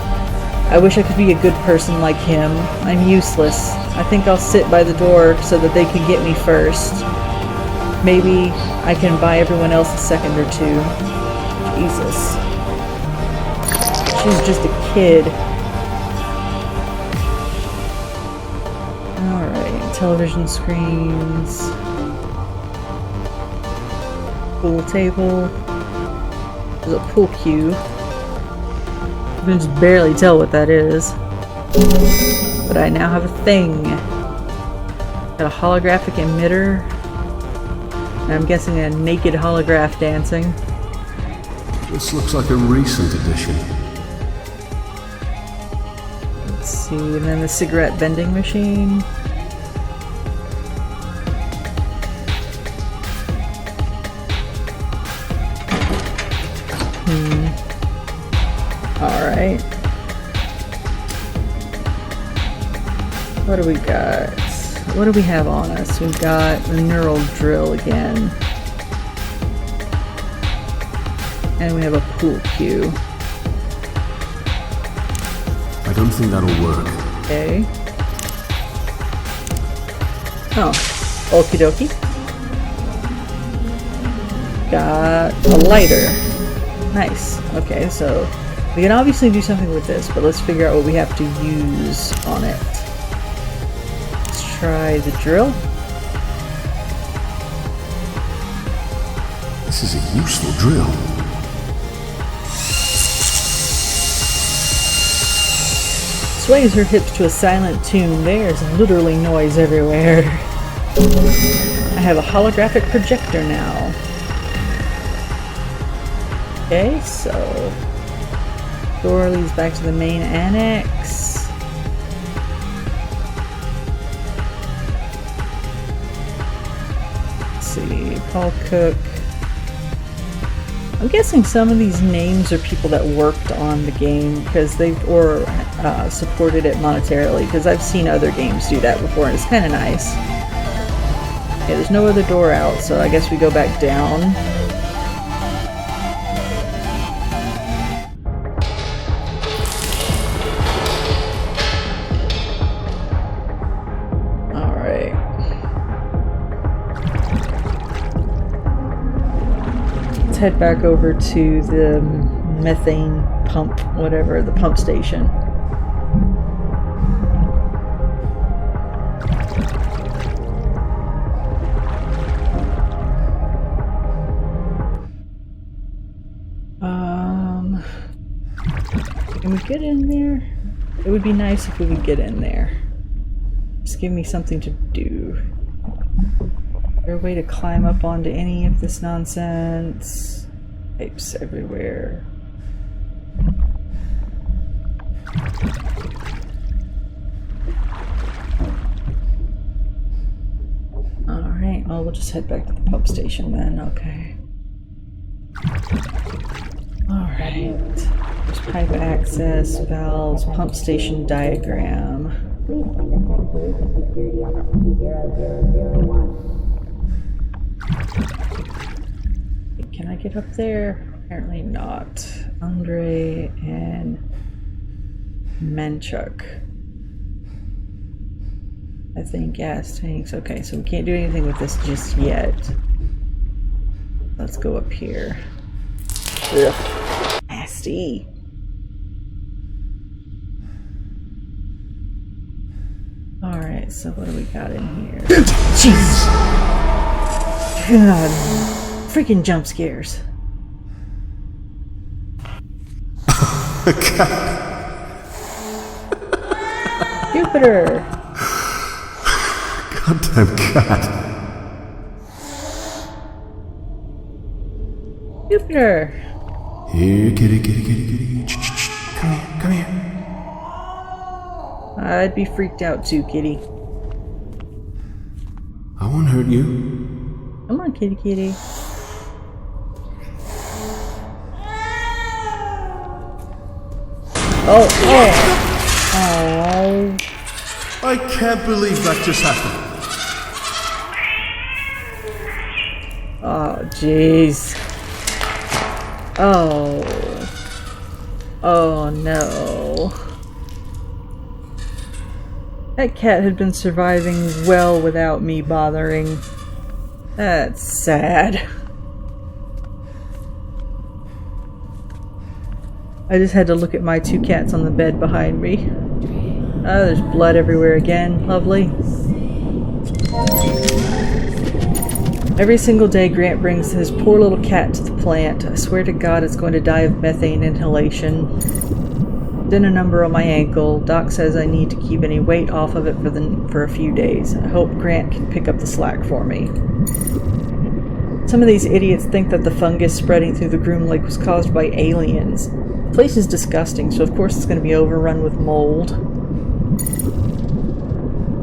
I wish I could be a good person like him. I'm useless. I think I'll sit by the door so that they can get me first. Maybe I can buy everyone else a second or two. Jesus. She's just a kid. Alright, television screens. Pool table. There's a pool cue. You can just barely tell what that is. But I now have a thing. Got a holographic emitter. And I'm guessing a naked holograph dancing. This looks like a recent addition. Let's see, and then the cigarette vending machine. Alright. What do we got? What do we have on us? We've got the neural drill again. And we have a pool cue. I don't think that'll work. Okay. Oh. Okie dokie. Got a lighter. Nice. Okay, so we can obviously do something with this, but let's figure out what we have to use on it. Let's try the drill. This is a useful drill. Sways her hips to a silent tune. There's literally noise everywhere. I have a holographic projector now. Okay, so Door leads back to the main annex. Let's see, Paul Cook. I'm guessing some of these names are people that worked on the game because they've supported it monetarily, because I've seen other games do that before and it's kind of nice. Yeah, there's no other door out, so I guess we go back down. Alright. Let's head back over to the methane pump, whatever, the pump station. Can we get in there? It would be nice if we could get in there. Just give me something to do. Is there a way to climb up onto any of this nonsense? Pipes everywhere. Alright, well, we'll just head back to the pump station then, okay. Alright. There's pipe access, valves, pump station diagram. Can I get up there? Apparently not. Andre and Manchuk. I think gas tanks. Okay, so we can't do anything with this just yet. Let's go up here. Ugh. Nasty. Alright, so what do we got in here? Jeez! God. Freaking jump scares. Jupiter! Goddamn cat. Jupiter! Here, kitty, kitty, kitty, kitty. Come here, come here. I'd be freaked out too, kitty. I won't hurt you. Come on, kitty, kitty. Oh, oh! Oh! I can't believe that just happened. Oh, jeez. Oh. Oh, no. That cat had been surviving well without me bothering. That's sad. I just had to look at my two cats on the bed behind me. Oh, there's blood everywhere again. Lovely. Every single day Grant brings his poor little cat to the plant. I swear to God it's going to die of methane inhalation. Done a number on my ankle. Doc says I need to keep any weight off of it for a few days. I hope Grant can pick up the slack for me. Some of these idiots think that the fungus spreading through the Groom Lake was caused by aliens. The place is disgusting, so of course it's going to be overrun with mold.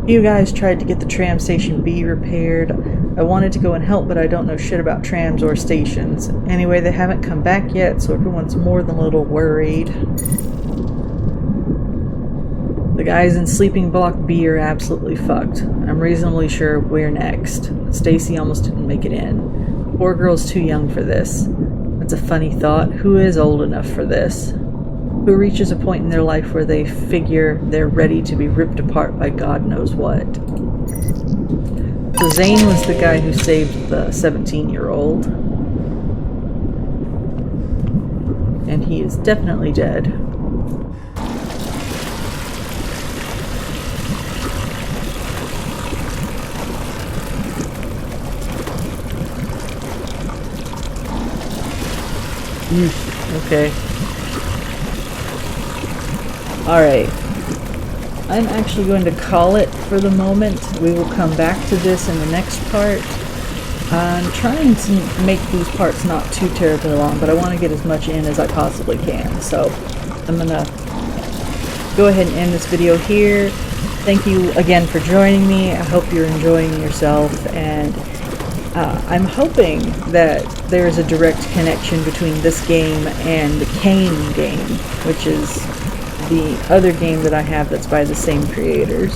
You guys tried to get the tram station B repaired. I wanted to go and help, but I don't know shit about trams or stations. Anyway, they haven't come back yet, so everyone's more than a little worried. The guys in Sleeping Block B are absolutely fucked. I'm reasonably sure we're next. Stacy almost didn't make it in. Poor girl's too young for this. That's a funny thought. Who is old enough for this? Who reaches a point in their life where they figure they're ready to be ripped apart by God knows what? So Zane was the guy who saved the 17-year-old. And he is definitely dead. Okay. Alright. I'm actually going to call it for the moment. We will come back to this in the next part. I'm trying to make these parts not too terribly long, but I want to get as much in as I possibly can. So I'm gonna go ahead and end this video here. Thank you again for joining me. I hope you're enjoying yourself, and I'm hoping that there is a direct connection between this game and the Kane game, which is the other game that I have that's by the same creators.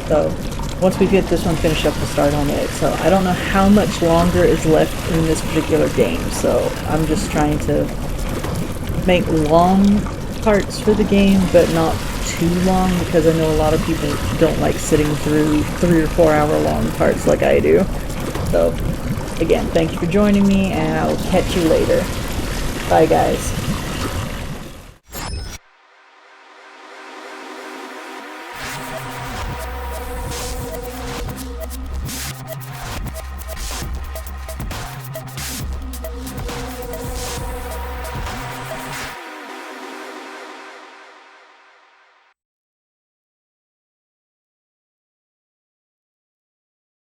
So once we get this one finished up, we'll start on it. So I don't know how much longer is left in this particular game, so I'm just trying to make long parts for the game, but not too long, because I know a lot of people don't like sitting through 3 or 4 hour long parts like I do. So again, thank you for joining me, and I'll catch you later. Bye guys.